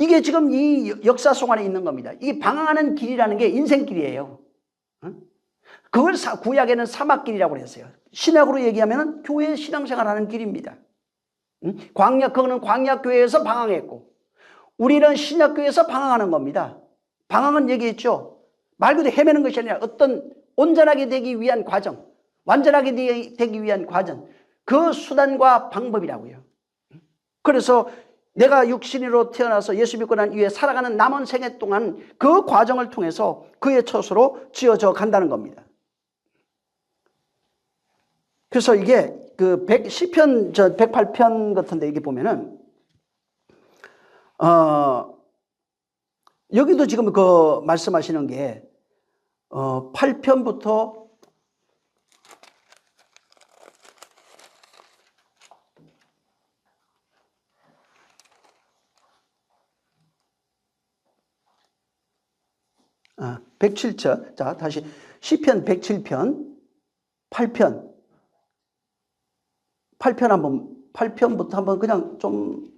이게 지금 이 역사 속 안에 있는 겁니다. 이 방황하는 길이라는 게 인생길이에요. 그걸 구약에는 사막길이라고 했어요. 신약으로 얘기하면 교회 신앙생활하는 길입니다. 그거는 광야교회에서 방황했고 우리는 신약교회에서 방황하는 겁니다. 방황은 얘기했죠. 말 그대로 헤매는 것이 아니라 어떤 온전하게 되기 위한 과정, 완전하게 되기 위한 과정, 그 수단과 방법이라고요. 그래서 내가 육신으로 태어나서 예수 믿고 난 이후에 살아가는 남은 생애 동안 그 과정을 통해서 그의 처소로 지어져 간다는 겁니다. 그래서 이게 그 시편 108편 같은데 이게 보면은 여기도 지금 그 말씀하시는 게 8편부터 아, 107절. 자, 다시 시편 107편 8편부터 한번 그냥 좀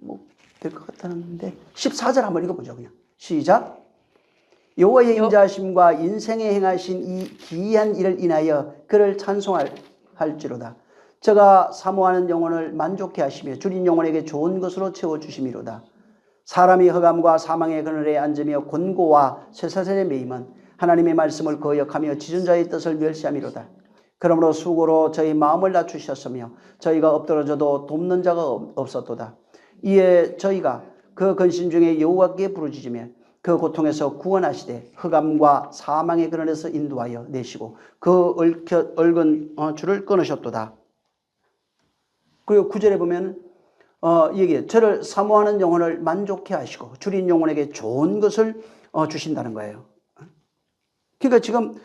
될 것 같았는데 14절 한번 읽어보죠. 그냥 시작. 여호와의 인자하심과 인생에 행하신 이 기이한 일을 인하여 그를 찬송할지로다. 저가 사모하는 영혼을 만족해 하시며 줄인 영혼에게 좋은 것으로 채워주심이로다. 사람이 흑암과 사망의 그늘에 앉으며 곤고와 쇠사슬에 매임은 하나님의 말씀을 거역하며 지존자의 뜻을 멸시함이로다. 그러므로 수고로 저희 마음을 낮추셨으며 저희가 엎드러져도 돕는 자가 없었도다. 이에 저희가 그 근심 중에 여호와께 부르짖으며 그 고통에서 구원하시되 흑암과 사망의 그늘에서 인도하여 내시고 그 얽은 줄을 끊으셨도다. 그리고 9절에 보면 이게 저를 사모하는 영혼을 만족해 하시고 줄인 영혼에게 좋은 것을 주신다는 거예요. 그러니까 지금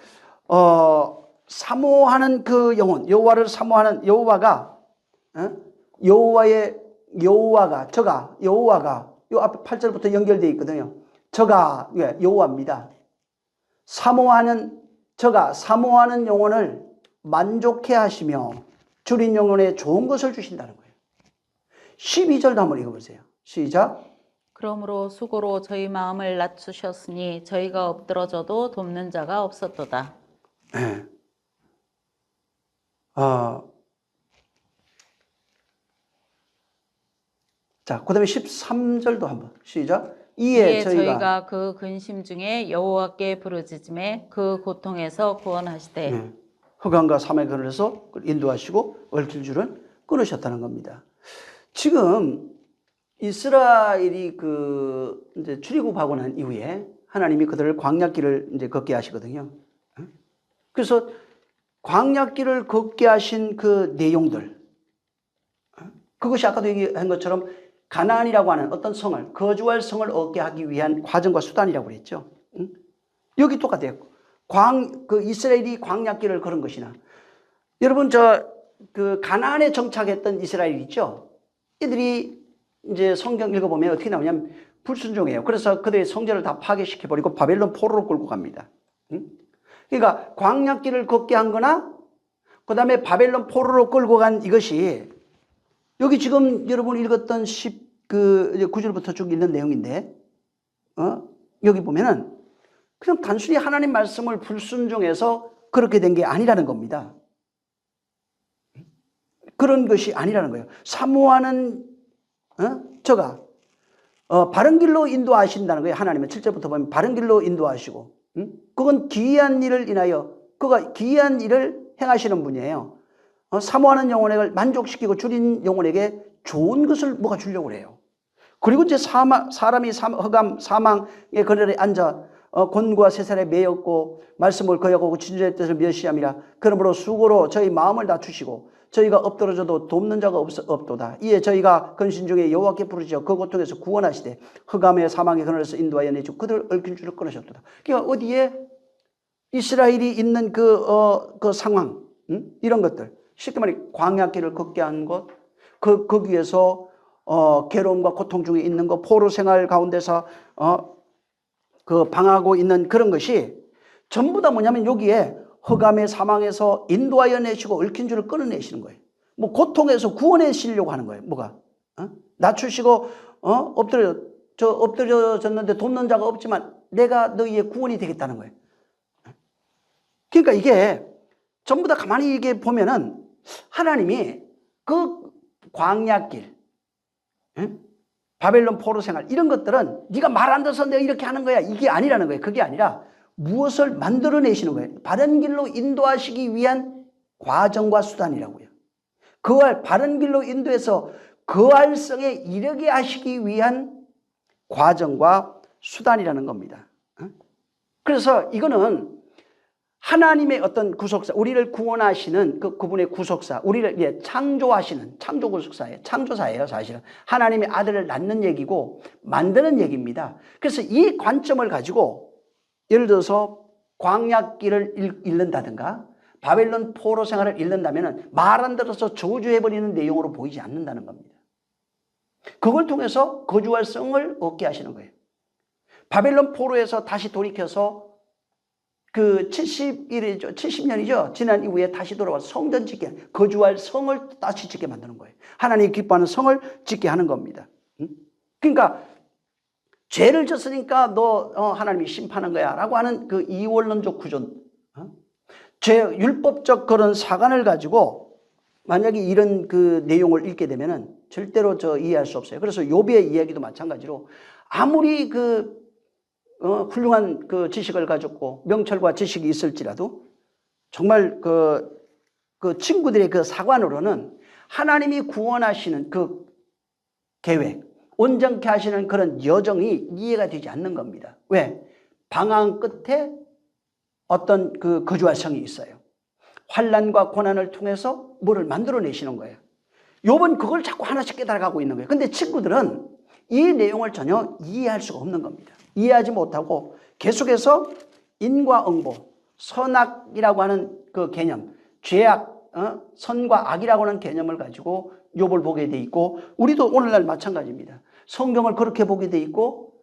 사모하는 그 영혼, 여호와를 사모하는 여호와가 저가 여호와가 요 앞에 8절부터 연결되어 있거든요. 저가 여호와입니다. 저가 사모하는 영혼을 만족해 하시며 줄인 영혼에 좋은 것을 주신다는 거예요. 12절도 한번 읽어보세요. 시작. 그러므로 수고로 저희 마음을 낮추셨으니 저희가 엎드러져도 돕는 자가 없었도다. 네. 자, 그 다음에 13절도 한번 시작. 이에 저희가 그 근심 중에 여호와께 부르짖음에 그 고통에서 구원하시되 흑암과 사망의 그늘에서 인도하시고 얽힐 줄은 끊으셨다는 겁니다. 지금 이스라엘이 이제 출애굽하고 난 이후에 하나님이 그들을 광야길을 이제 걷게 하시거든요. 그래서 광야길을 걷게 하신 그 내용들, 그것이 아까도 얘기한 것처럼 가나안이라고 하는 어떤 성을, 거주할 성을 얻게 하기 위한 과정과 수단이라고 그랬죠. 여기 똑같아요. 이스라엘이 광야길을 걸은 것이나, 여러분 가나안에 정착했던 이스라엘 있죠. 이들이 이제 성경 읽어보면 어떻게 나오냐면 불순종해요. 그래서 그들의 성전을 다 파괴시켜버리고 바벨론 포로로 끌고 갑니다. 그러니까 광야길을 걷게 한 거나 그 다음에 바벨론 포로로 끌고 간 이것이 여기 지금 여러분이 읽었던 9절부터 쭉 읽는 내용인데, 여기 보면은 그냥 단순히 하나님 말씀을 불순종해서 그렇게 된 게 아니라는 겁니다. 그런 것이 아니라는 거예요. 사모하는 저가 바른 길로 인도하신다는 거예요. 하나님은 7절부터 보면 바른 길로 인도하시고, 그건 기이한 일을 인하여 그가 기이한 일을 행하시는 분이에요. 사모하는 영혼을 만족시키고 줄인 영혼에게 좋은 것을 뭐가 주려고 해요. 그리고 이제 사람이 흑암 사망의 그늘에 앉아 곤과 세살에 매였고 말씀을 거역하고 진주의 뜻을 멸시함이라. 그러므로 수고로 저희 마음을 낮추시고 저희가 엎드러져도 돕는 자가 없도다. 이에 저희가 근신 중에 여호와께 부르짖어 그 고통에서 구원하시되 흑암의 사망의 그늘에서 인도하여 내주 그들을 얽힌 줄을 끊으셨도다. 그러니까 어디에 이스라엘이 있는 그 상황, 이런 것들, 쉽게 말해 광야길을 걷게 한 것, 거기에서 괴로움과 고통 중에 있는 것, 포로 생활 가운데서 방하고 있는 그런 것이 전부 다 뭐냐면 여기에 흑암의 사망에서 인도하여 내시고 얽힌 줄을 끊어내시는 거예요. 뭐 고통에서 구원해시려고 하는 거예요. 뭐가? 낮추시고 엎드려졌는데 돕는 자가 없지만 내가 너희의 구원이 되겠다는 거예요. 그러니까 이게 전부 다 가만히 이게 보면은 하나님이 그 광야길, 바벨론 포로 생활 이런 것들은 네가 말 안 들어서 내가 이렇게 하는 거야 이게 아니라는 거예요. 그게 아니라 무엇을 만들어내시는 거예요. 바른 길로 인도하시기 위한 과정과 수단이라고요. 바른 길로 인도해서 그 활성에 이르게 하시기 위한 과정과 수단이라는 겁니다. 그래서 이거는 하나님의 어떤 구속사, 우리를 구원하시는 그분의 구속사, 우리를 창조하시는 창조사예요. 사실은 하나님의 아들을 낳는 얘기고 만드는 얘기입니다. 그래서 이 관점을 가지고 예를 들어서 광야길을 읽는다든가 바벨론 포로 생활을 읽는다면 말 안 들어서 저주해버리는 내용으로 보이지 않는다는 겁니다. 그걸 통해서 거주할 성을 얻게 하시는 거예요. 바벨론 포로에서 다시 돌이켜서 70년이죠. 지난 이후에 다시 돌아와서 성전 짓게, 거주할 성을 다시 짓게 만드는 거예요. 하나님이 기뻐하는 성을 짓게 하는 겁니다. 그러니까 죄를 졌으니까 너 하나님이 심판한 거야 라고 하는 그 이원론적 구조, 율법적 그런 사관을 가지고 만약에 이런 그 내용을 읽게 되면은 절대로 이해할 수 없어요. 그래서 욥의 이야기도 마찬가지로 아무리 훌륭한 그 지식을 가졌고 명철과 지식이 있을지라도 정말 그 친구들의 그 사관으로는 하나님이 구원하시는 그 계획, 온전케 하시는 그런 여정이 이해가 되지 않는 겁니다. 왜? 방황 끝에 어떤 그 거주할 성이 있어요. 환난과 고난을 통해서 뭐를 만들어내시는 거예요. 욥은 그걸 자꾸 하나씩 깨달아가고 있는 거예요. 근데 친구들은 이 내용을 전혀 이해할 수가 없는 겁니다. 이해하지 못하고 계속해서 인과응보, 선악이라고 하는 그 개념, 죄악, 선과 악이라고 하는 개념을 가지고 욥을 보게 돼 있고 우리도 오늘날 마찬가지입니다. 성경을 그렇게 보게 돼 있고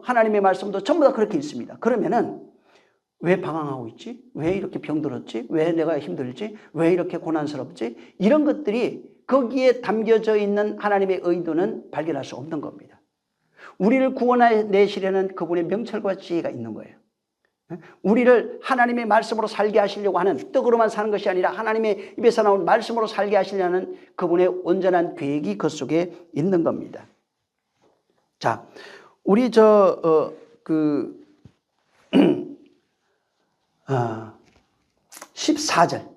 하나님의 말씀도 전부 다 그렇게 있습니다. 그러면은 왜 방황하고 있지? 왜 이렇게 병들었지? 왜 내가 힘들지? 왜 이렇게 고난스럽지? 이런 것들이 거기에 담겨져 있는 하나님의 의도는 발견할 수 없는 겁니다. 우리를 구원해내시려는 그분의 명철과 지혜가 있는 거예요. 우리를 하나님의 말씀으로 살게 하시려고 하는, 떡으로만 사는 것이 아니라 하나님의 입에서 나온 말씀으로 살게 하시려는 그분의 온전한 계획이 그 속에 있는 겁니다. 자, 우리 14절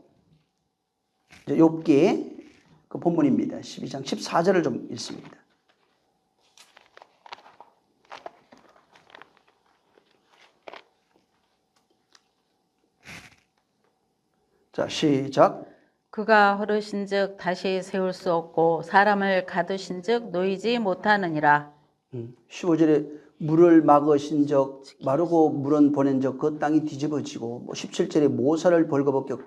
욥기 그 본문입니다. 12장 14절을 좀 읽습니다. 자, 시작. 그가 허르신즉 다시 세울 수 없고 사람을 가두신즉 놓이지 못하느니라. 15절에 물을 막으신적 마르고 물은 보낸적 그 땅이 뒤집어지고 17절에 모사를 벌거벗겨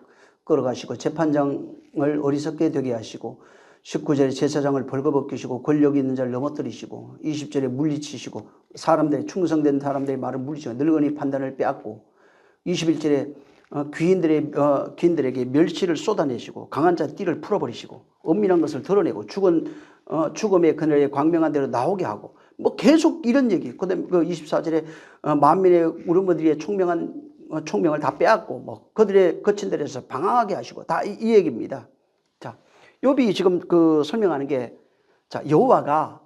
끌어가시고 재판장을 어리석게 되게 하시고 19절에 제사장을 벌거벗기시고 권력 있는 자를 넘어뜨리시고 20절에 물리치시고 사람들의 충성된 사람들의 말을 물리치고 늙은이 판단을 빼앗고 21절에 귀인들에게 멸시를 쏟아내시고 강한 자의 띠를 풀어버리시고 은밀한 것을 드러내고 죽음의 그늘에 광명한 대로 나오게 하고 뭐 계속 이런 얘기. 그다음에 그 24절에 만민의 우르머리의 총명을 다 빼앗고 뭐 그들의 거친 데에서 방황하게 하시고 다 이 얘기입니다. 자, 욥이 지금 그 설명하는 게 자, 여호와가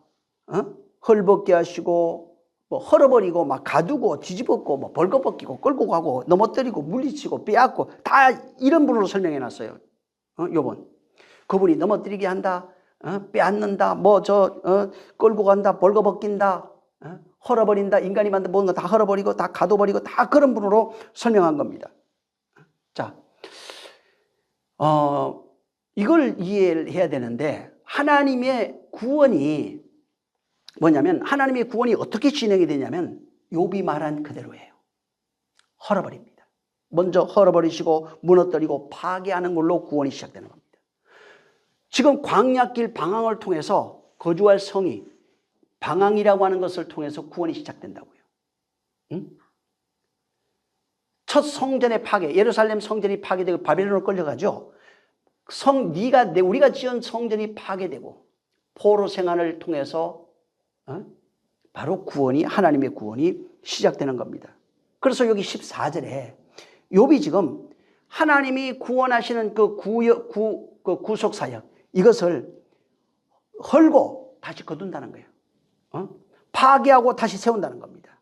헐벗게 하시고 뭐 헐어버리고 막 가두고 뒤집었고 뭐 벌거벗기고 끌고 가고 넘어뜨리고 물리치고 빼앗고 다 이런 분으로 설명해 놨어요. 욥은 그분이 넘어뜨리게 한다, 빼앗는다, 뭐 끌고 간다, 벌거벗긴다, 헐어버린다, 인간이 만든 모든 거 다 헐어버리고 다 가둬버리고 다 그런 분으로 설명한 겁니다. 자, 이걸 이해를 해야 되는데 하나님의 구원이 뭐냐면 하나님의 구원이 어떻게 진행이 되냐면 욥이 말한 그대로예요. 헐어버립니다. 먼저 헐어버리시고 무너뜨리고 파괴하는 걸로 구원이 시작되는 겁니다. 지금 광야길 방황을 통해서 거주할 성이 방황이라고 하는 것을 통해서 구원이 시작된다고요. 응? 첫 성전의 파괴, 예루살렘 성전이 파괴되고 바벨론으로 끌려가죠. 우리가 지은 성전이 파괴되고 포로 생활을 통해서 바로 구원이 하나님의 구원이 시작되는 겁니다. 그래서 여기 14절에 욥이 지금 하나님이 구원하시는 그 구속 사역 이것을 헐고 다시 거둔다는 거예요. 파괴하고 다시 세운다는 겁니다.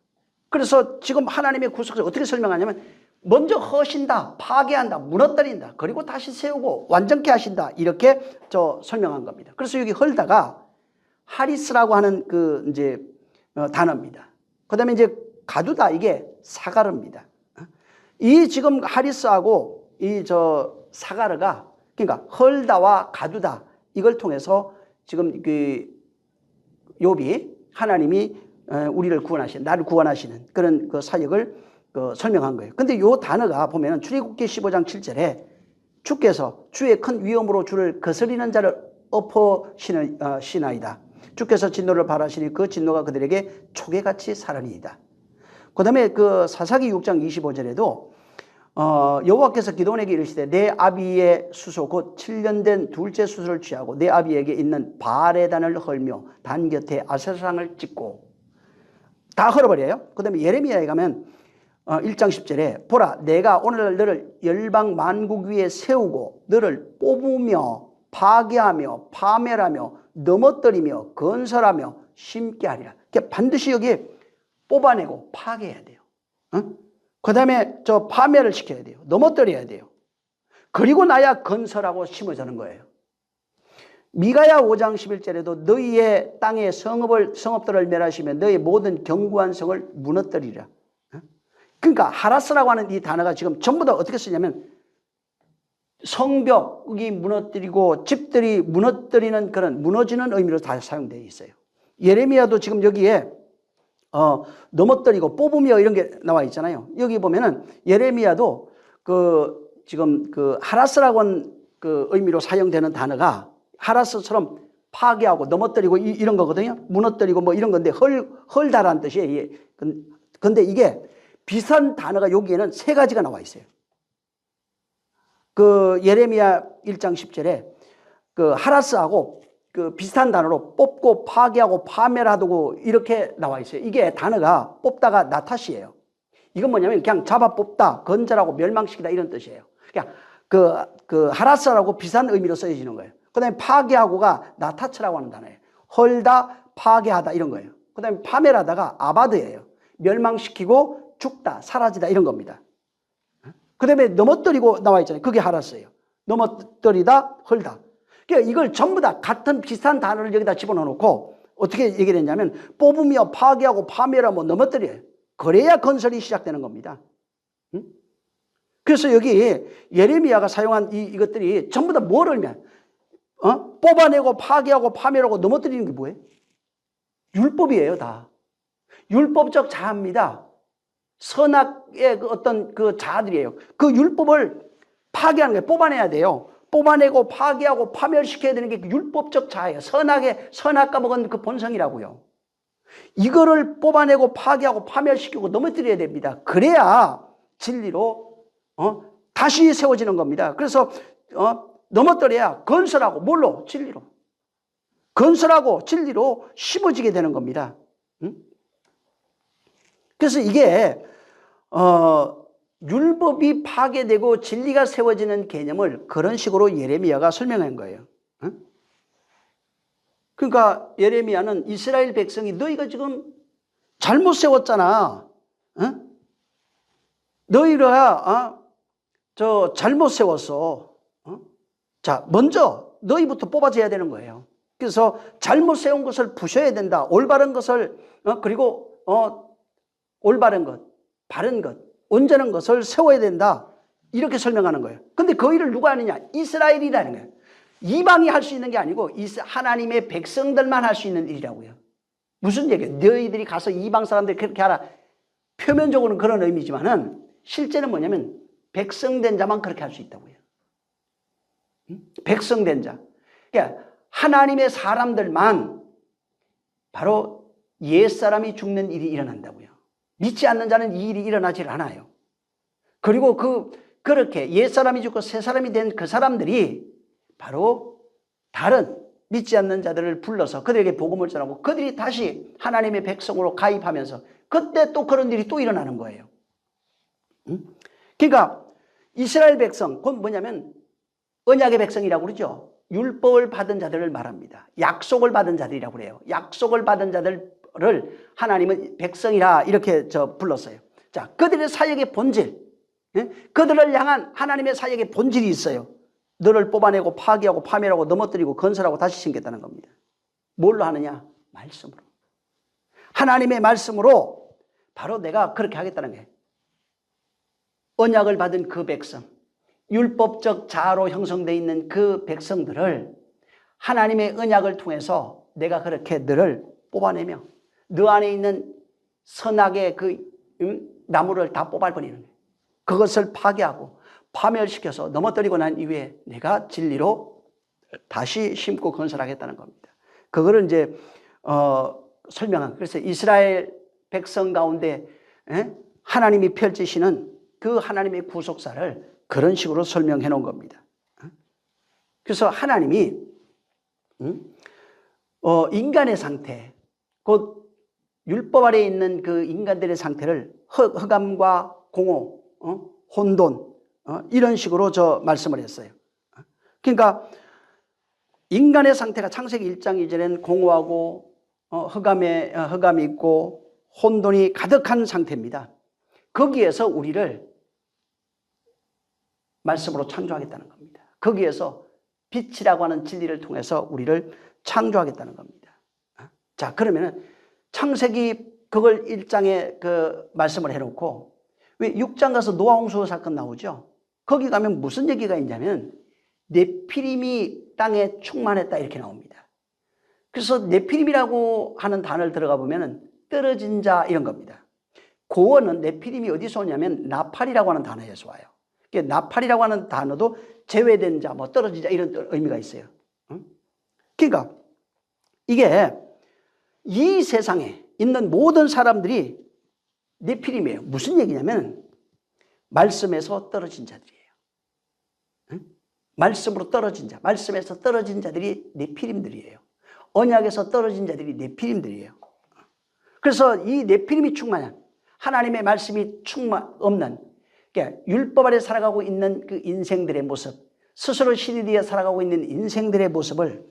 그래서 지금 하나님의 구속을 어떻게 설명하냐면 먼저 허신다, 파괴한다, 무너뜨린다, 그리고 다시 세우고 완전케 하신다 이렇게 설명한 겁니다. 그래서 여기 헐다가 하리스라고 하는 그 이제 단어입니다. 그다음에 이제 가두다 이게 사가르입니다. 이 지금 하리스하고 이 사가르가 그러니까 헐다와 가두다 이걸 통해서 지금 그 욥이 하나님이 우리를 나를 구원하시는 그런 그 사역을 설명한 거예요. 근데 요 단어가 보면은 출애굽기 15장 7절에 주께서 주의 큰 위엄으로 주를 거스리는 자를 엎으시나이다. 주께서 진노를 발하시니 그 진노가 그들에게 초계같이 사르니이다. 그 다음에 그 사사기 6장 25절에도 여호와께서 기드온에게 이르시되 내 아비의 수소 곧 7년 된 둘째 수소를 취하고 내 아비에게 있는 바알의 단을 헐며 단 곁에 아세라상을 찍고 다 헐어버려요. 그 다음에 예레미야에 가면 1장 10절에 보라 내가 오늘날 너를 열방 만국 위에 세우고 너를 뽑으며 파괴하며 파멸하며 넘어뜨리며 건설하며 심게 하리라. 반드시 여기 뽑아내고 파괴해야 돼요. 그 다음에 파멸을 시켜야 돼요. 넘어뜨려야 돼요. 그리고 나야 건설하고 심어주는 거예요. 미가야 5장 11절에도 너희의 땅의 성읍들을 멸하시며 너희 모든 견고한 성을 무너뜨리라. 그러니까 하라스라고 하는 이 단어가 지금 전부 다 어떻게 쓰냐면 성벽이 무너뜨리고 집들이 무너뜨리는 그런 무너지는 의미로 다 사용되어 있어요. 예레미야도 지금 여기에 넘어뜨리고 뽑으며 이런 게 나와 있잖아요. 여기 보면은 예레미야도 지금 하라스라고 하는 그 의미로 사용되는 단어가 하라스처럼 파괴하고 넘어뜨리고 이런 거거든요. 무너뜨리고 뭐 이런 건데 헐다라는 뜻이에요. 근데 이게 비슷한 단어가 여기에는 세 가지가 나와 있어요. 그 예레미야 1장 10절에 그 하라스하고 그 비슷한 단어로 뽑고 파괴하고 파멸하고 이렇게 나와 있어요. 이게 단어가 뽑다가 나탓이에요. 이건 뭐냐면 그냥 잡아 뽑다, 건절하고 멸망시키다 이런 뜻이에요. 그냥 그 하라스라고 비슷한 의미로 쓰여지는 거예요. 그 다음에 파괴하고가 나타츠라고 하는 단어예요. 헐다, 파괴하다 이런 거예요. 그 다음에 파멸하다가 아바드예요. 멸망시키고 죽다, 사라지다 이런 겁니다. 그 다음에 넘어뜨리고 나와 있잖아요. 그게 하라스예요. 넘어뜨리다, 헐다. 그러니까 이걸 전부 다 같은 비슷한 단어를 여기다 집어넣어놓고 어떻게 얘기를 했냐면 뽑으며 파괴하고 파멸하고 넘어뜨려요. 그래야 건설이 시작되는 겁니다. 그래서 여기 예레미야가 사용한 이것들이 전부 다 뭐를 의미해요? 뽑아내고 파괴하고 파멸하고 넘어뜨리는 게 뭐예요? 율법이에요, 다. 율법적 자아입니다. 선악의 어떤 그 자아들이에요. 그 율법을 파괴하는 거예요. 뽑아내야 돼요. 뽑아내고 파괴하고 파멸시켜야 되는 게 율법적 자아예요. 선악 까먹은 그 본성이라고요. 이거를 뽑아내고 파괴하고 파멸시키고 넘어뜨려야 됩니다. 그래야 진리로 다시 세워지는 겁니다. 그래서 넘어뜨려야 건설하고 뭘로? 진리로. 건설하고 진리로 심어지게 되는 겁니다. 그래서 이게 율법이 파괴되고 진리가 세워지는 개념을 그런 식으로 예레미야가 설명한 거예요. 그러니까 예레미야는 이스라엘 백성이 너희가 지금 잘못 세웠잖아. 너희가 잘못 세웠어. 자, 먼저 너희부터 뽑아져야 되는 거예요. 그래서 잘못 세운 것을 부셔야 된다. 올바른 것을 그리고 올바른 것, 바른 것, 온전한 것을 세워야 된다. 이렇게 설명하는 거예요. 근데 그 일을 누가 하느냐? 이스라엘이라는 거예요. 이방이 할 수 있는 게 아니고 하나님의 백성들만 할 수 있는 일이라고요. 무슨 얘기예요? 너희들이 가서 이방 사람들 그렇게 하라. 표면적으로는 그런 의미지만은 실제는 뭐냐면 백성된 자만 그렇게 할 수 있다고요. 백성된 자. 그러니까 하나님의 사람들만 바로 옛사람이 죽는 일이 일어난다고요. 믿지 않는 자는 이 일이 일어나질 않아요. 그리고 그렇게 옛사람이 죽고 새사람이 된 그 사람들이 바로 다른 믿지 않는 자들을 불러서 그들에게 복음을 전하고 그들이 다시 하나님의 백성으로 가입하면서 그때 또 그런 일이 또 일어나는 거예요. 그러니까 이스라엘 백성, 그건 뭐냐면 언약의 백성이라고 그러죠. 율법을 받은 자들을 말합니다. 약속을 받은 자들이라고 그래요. 약속을 받은 자들을 하나님은 백성이라 이렇게 불렀어요. 자, 그들의 사역의 본질, 그들을 향한 하나님의 사역의 본질이 있어요. 너를 뽑아내고 파괴하고 파멸하고 넘어뜨리고 건설하고 다시 심겠다는 겁니다. 뭘로 하느냐? 말씀으로. 하나님의 말씀으로 바로 내가 그렇게 하겠다는 거예요. 언약을 받은 그 백성, 율법적 자아로 형성되어 있는 그 백성들을 하나님의 언약을 통해서 내가 그렇게 너를 뽑아내며 너 안에 있는 선악의 그 나무를 다 뽑아버리는 거예요. 그것을 파괴하고 파멸시켜서 넘어뜨리고 난 이후에 내가 진리로 다시 심고 건설하겠다는 겁니다. 그거를 이제 설명한. 그래서 이스라엘 백성 가운데 하나님이 펼치시는 그 하나님의 구속사를 그런 식으로 설명해 놓은 겁니다. 그래서 하나님이 인간의 상태, 곧 율법 아래에 있는 그 인간들의 상태를 흑암과 공허, 혼돈 이런 식으로 말씀을 했어요. 그러니까 인간의 상태가 창세기 1장 2절에는 공허하고 흑암이 있고 혼돈이 가득한 상태입니다. 거기에서 우리를 말씀으로 창조하겠다는 겁니다. 거기에서 빛이라고 하는 진리를 통해서 우리를 창조하겠다는 겁니다. 자, 그러면은 창세기 그걸 1장에 그 말씀을 해놓고 왜 6장 가서 노아 홍수 사건 나오죠? 거기 가면 무슨 얘기가 있냐면 네피림이 땅에 충만했다 이렇게 나옵니다. 그래서 네피림이라고 하는 단어를 들어가 보면은 떨어진 자 이런 겁니다. 고어는 네피림이 어디서 오냐면 나팔이라고 하는 단어에서 와요. 나팔이라고 하는 단어도 제외된 자, 떨어진 자 이런 의미가 있어요. 그러니까 이게 이 세상에 있는 모든 사람들이 네피림이에요. 무슨 얘기냐면 말씀에서 떨어진 자들이에요. 말씀으로 떨어진 자, 말씀에서 떨어진 자들이 네피림들이에요. 언약에서 떨어진 자들이 네피림들이에요. 그래서 이 네피림이 충만한 하나님의 말씀이 없는 그러니까 율법 아래 살아가고 있는 그 인생들의 모습, 스스로 신이 되어 살아가고 있는 인생들의 모습을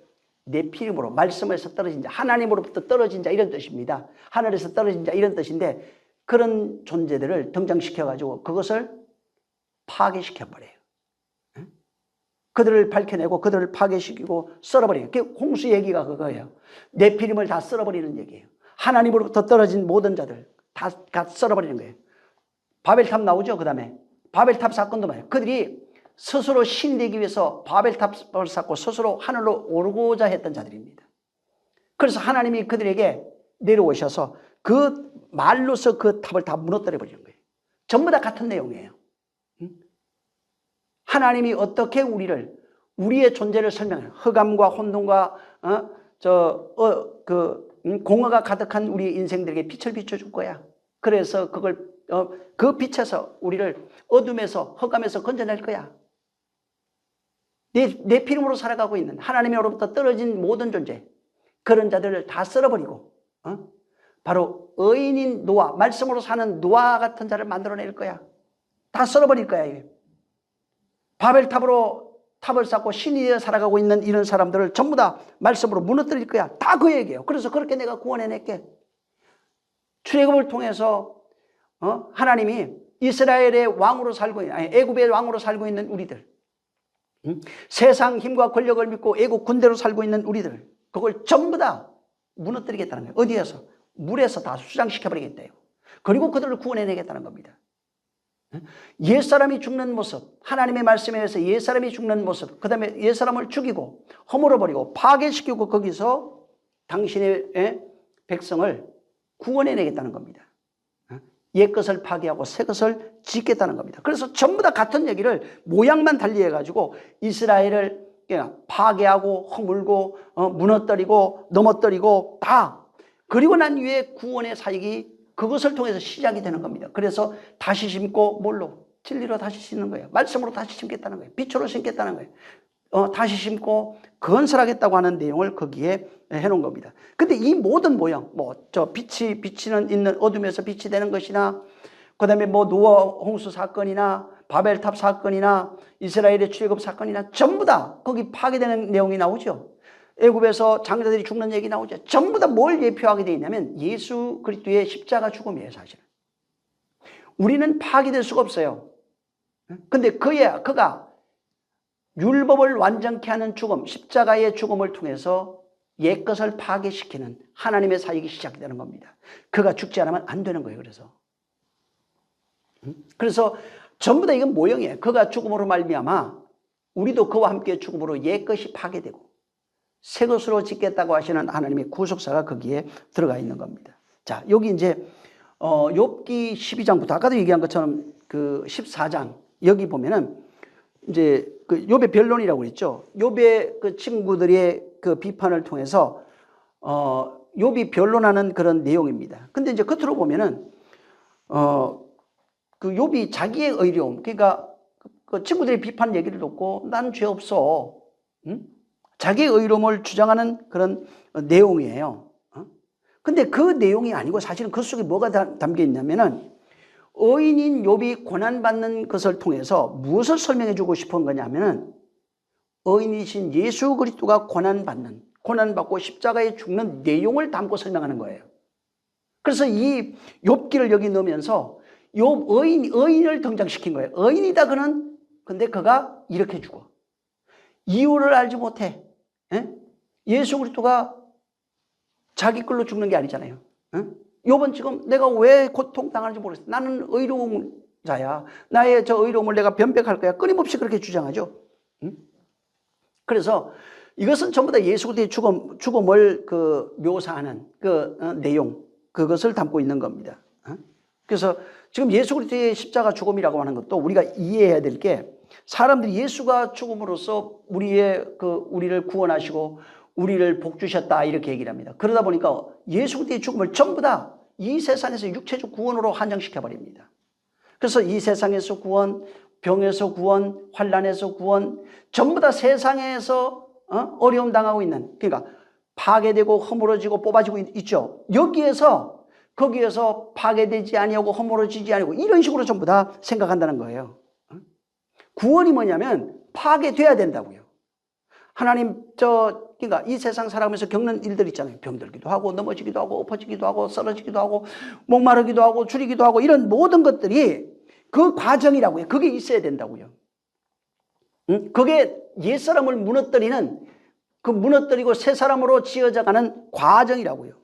네피림으로 말씀에서 떨어진 자, 하나님으로부터 떨어진 자 이런 뜻입니다. 하늘에서 떨어진 자 이런 뜻인데 그런 존재들을 등장시켜가지고 그것을 파괴시켜버려요. 그들을 밝혀내고 그들을 파괴시키고 썰어버려요. 홍수 얘기가 그거예요. 네피림을 다 썰어버리는 얘기예요. 하나님으로부터 떨어진 모든 자들 다 썰어버리는 거예요. 바벨탑 나오죠. 그 다음에 바벨탑 사건도 말이에요. 그들이 스스로 신 되기 위해서 바벨탑을 쌓고 스스로 하늘로 오르고자 했던 자들입니다. 그래서 하나님이 그들에게 내려오셔서 그 말로서 그 탑을 다 무너뜨려 버리는 거예요. 전부 다 같은 내용이에요. 하나님이 어떻게 우리의 존재를 설명해요. 흑암과 혼돈과 공허가 가득한 우리 인생들에게 빛을 비춰줄 거야. 그래서 그걸 그 빛에서 우리를 어둠에서 흑암에서 건져낼 거야. 내 피름으로 살아가고 있는 하나님으로부터 떨어진 모든 존재, 그런 자들을 다 썰어버리고 바로 의인인 노아, 말씀으로 사는 노아 같은 자를 만들어낼 거야. 다 썰어버릴 거야. 이게. 바벨탑으로 탑을 쌓고 신이 되어 살아가고 있는 이런 사람들을 전부 다 말씀으로 무너뜨릴 거야. 다 그 얘기예요. 그래서 그렇게 내가 구원해낼게. 출애굽을 통해서 하나님이 이스라엘의 왕으로 살고 있는, 아니 애굽의 왕으로 살고 있는 우리들, 세상 힘과 권력을 믿고 애국 군대로 살고 있는 우리들, 그걸 전부 다 무너뜨리겠다는 거예요. 어디에서? 물에서 다 수장시켜버리겠대요. 그리고 그들을 구원해내겠다는 겁니다. 옛사람이 죽는 모습, 하나님의 말씀에 의해서 옛사람이 죽는 모습, 그 다음에 옛사람을 죽이고 허물어버리고 파괴시키고 거기서 당신의 백성을 구원해내겠다는 겁니다. 옛것을 파괴하고 새것을 짓겠다는 겁니다. 그래서 전부 다 같은 얘기를 모양만 달리해가지고 이스라엘을 파괴하고 허물고 무너뜨리고 넘어뜨리고 다, 그리고 난 뒤에 구원의 사역이 그것을 통해서 시작이 되는 겁니다. 그래서 다시 심고 뭘로? 진리로 다시 심는 거예요. 말씀으로 다시 심겠다는 거예요. 빛으로 심겠다는 거예요. 다시 심고 건설하겠다고 하는 내용을 거기에 해놓은 겁니다. 근데 이 모든 모형, 빛이 비치는 있는 어둠에서 빛이 되는 것이나, 그 다음에 노아 홍수 사건이나 바벨탑 사건이나 이스라엘의 출애굽 사건이나 전부 다 거기 파괴되는 내용이 나오죠. 애굽에서 장자들이 죽는 얘기 나오죠. 전부 다 뭘 예표하게 되어 있냐면 예수 그리스도의 십자가 죽음이에요, 사실은. 우리는 파괴될 수가 없어요. 근데 그가 율법을 완전케 하는 죽음, 십자가의 죽음을 통해서 옛것을 파괴시키는 하나님의 사역이 시작되는 겁니다. 그가 죽지 않으면 안 되는 거예요. 그래서 전부 다 이건 모형이에요. 그가 죽음으로 말미암아 우리도 그와 함께 죽음으로 옛것이 파괴되고 새 것으로 짓겠다고 하시는 하나님의 구속사가 거기에 들어가 있는 겁니다. 자, 여기 이제 욥기 12장부터 아까도 얘기한 것처럼 그 14장 여기 보면은 이제 그 욥의 변론이라고 그랬죠. 욥의 그 친구들의 그 비판을 통해서 욥이 변론하는 그런 내용입니다. 근데 이제 겉으로 보면은 그 욥이 자기의 의로움, 그러니까 그 친구들의 비판 얘기를 듣고 난 죄 없어, 자기의 의로움을 주장하는 그런 내용이에요. 근데 그 내용이 아니고 사실은 그 속에 뭐가 담겨 있냐면은 의인인 욥이 고난받는 것을 통해서 무엇을 설명해 주고 싶은 거냐면은 의인이신 예수 그리스도가 고난받고 십자가에 죽는 내용을 담고 설명하는 거예요. 그래서 이 욥기를 여기 넣으면서 의인을 등장시킨 거예요. 의인이다 그는, 근데 그가 이렇게 죽어. 이유를 알지 못해. 예수 그리스도가 자기 걸로 죽는 게 아니잖아요. 욥은 지금 내가 왜 고통당하는지 모르겠어. 나는 의로운 자야. 나의 저 의로움을 내가 변백할 거야. 끊임없이 그렇게 주장하죠. 그래서 이것은 전부 다 예수 그리스도의 죽음을 그 묘사하는 그 내용, 그것을 담고 있는 겁니다. 그래서 지금 예수 그리스도의 십자가 죽음이라고 하는 것도 우리가 이해해야 될 게, 사람들이 예수가 죽음으로써 우리를 구원하시고 우리를 복주셨다 이렇게 얘기를 합니다. 그러다 보니까 예수 그리스도의 죽음을 전부 다 이 세상에서 육체적 구원으로 한정시켜 버립니다. 그래서 이 세상에서 구원, 병에서 구원, 환난에서 구원, 전부 다 세상에서 어려움 당하고 있는, 그러니까 파괴되고 허물어지고 뽑아지고 있죠. 거기에서 파괴되지 아니하고 허물어지지 아니고 이런 식으로 전부 다 생각한다는 거예요. 구원이 뭐냐면 파괴돼야 된다고요. 하나님 그러니까 이 세상 살아가면서 겪는 일들 있잖아요. 병들기도 하고 넘어지기도 하고 엎어지기도 하고 쓰러지기도 하고 목마르기도 하고 줄이기도 하고 이런 모든 것들이 그 과정이라고요. 그게 있어야 된다고요. 그게 옛사람을 무너뜨리고 새 사람으로 지어져가는 과정이라고요.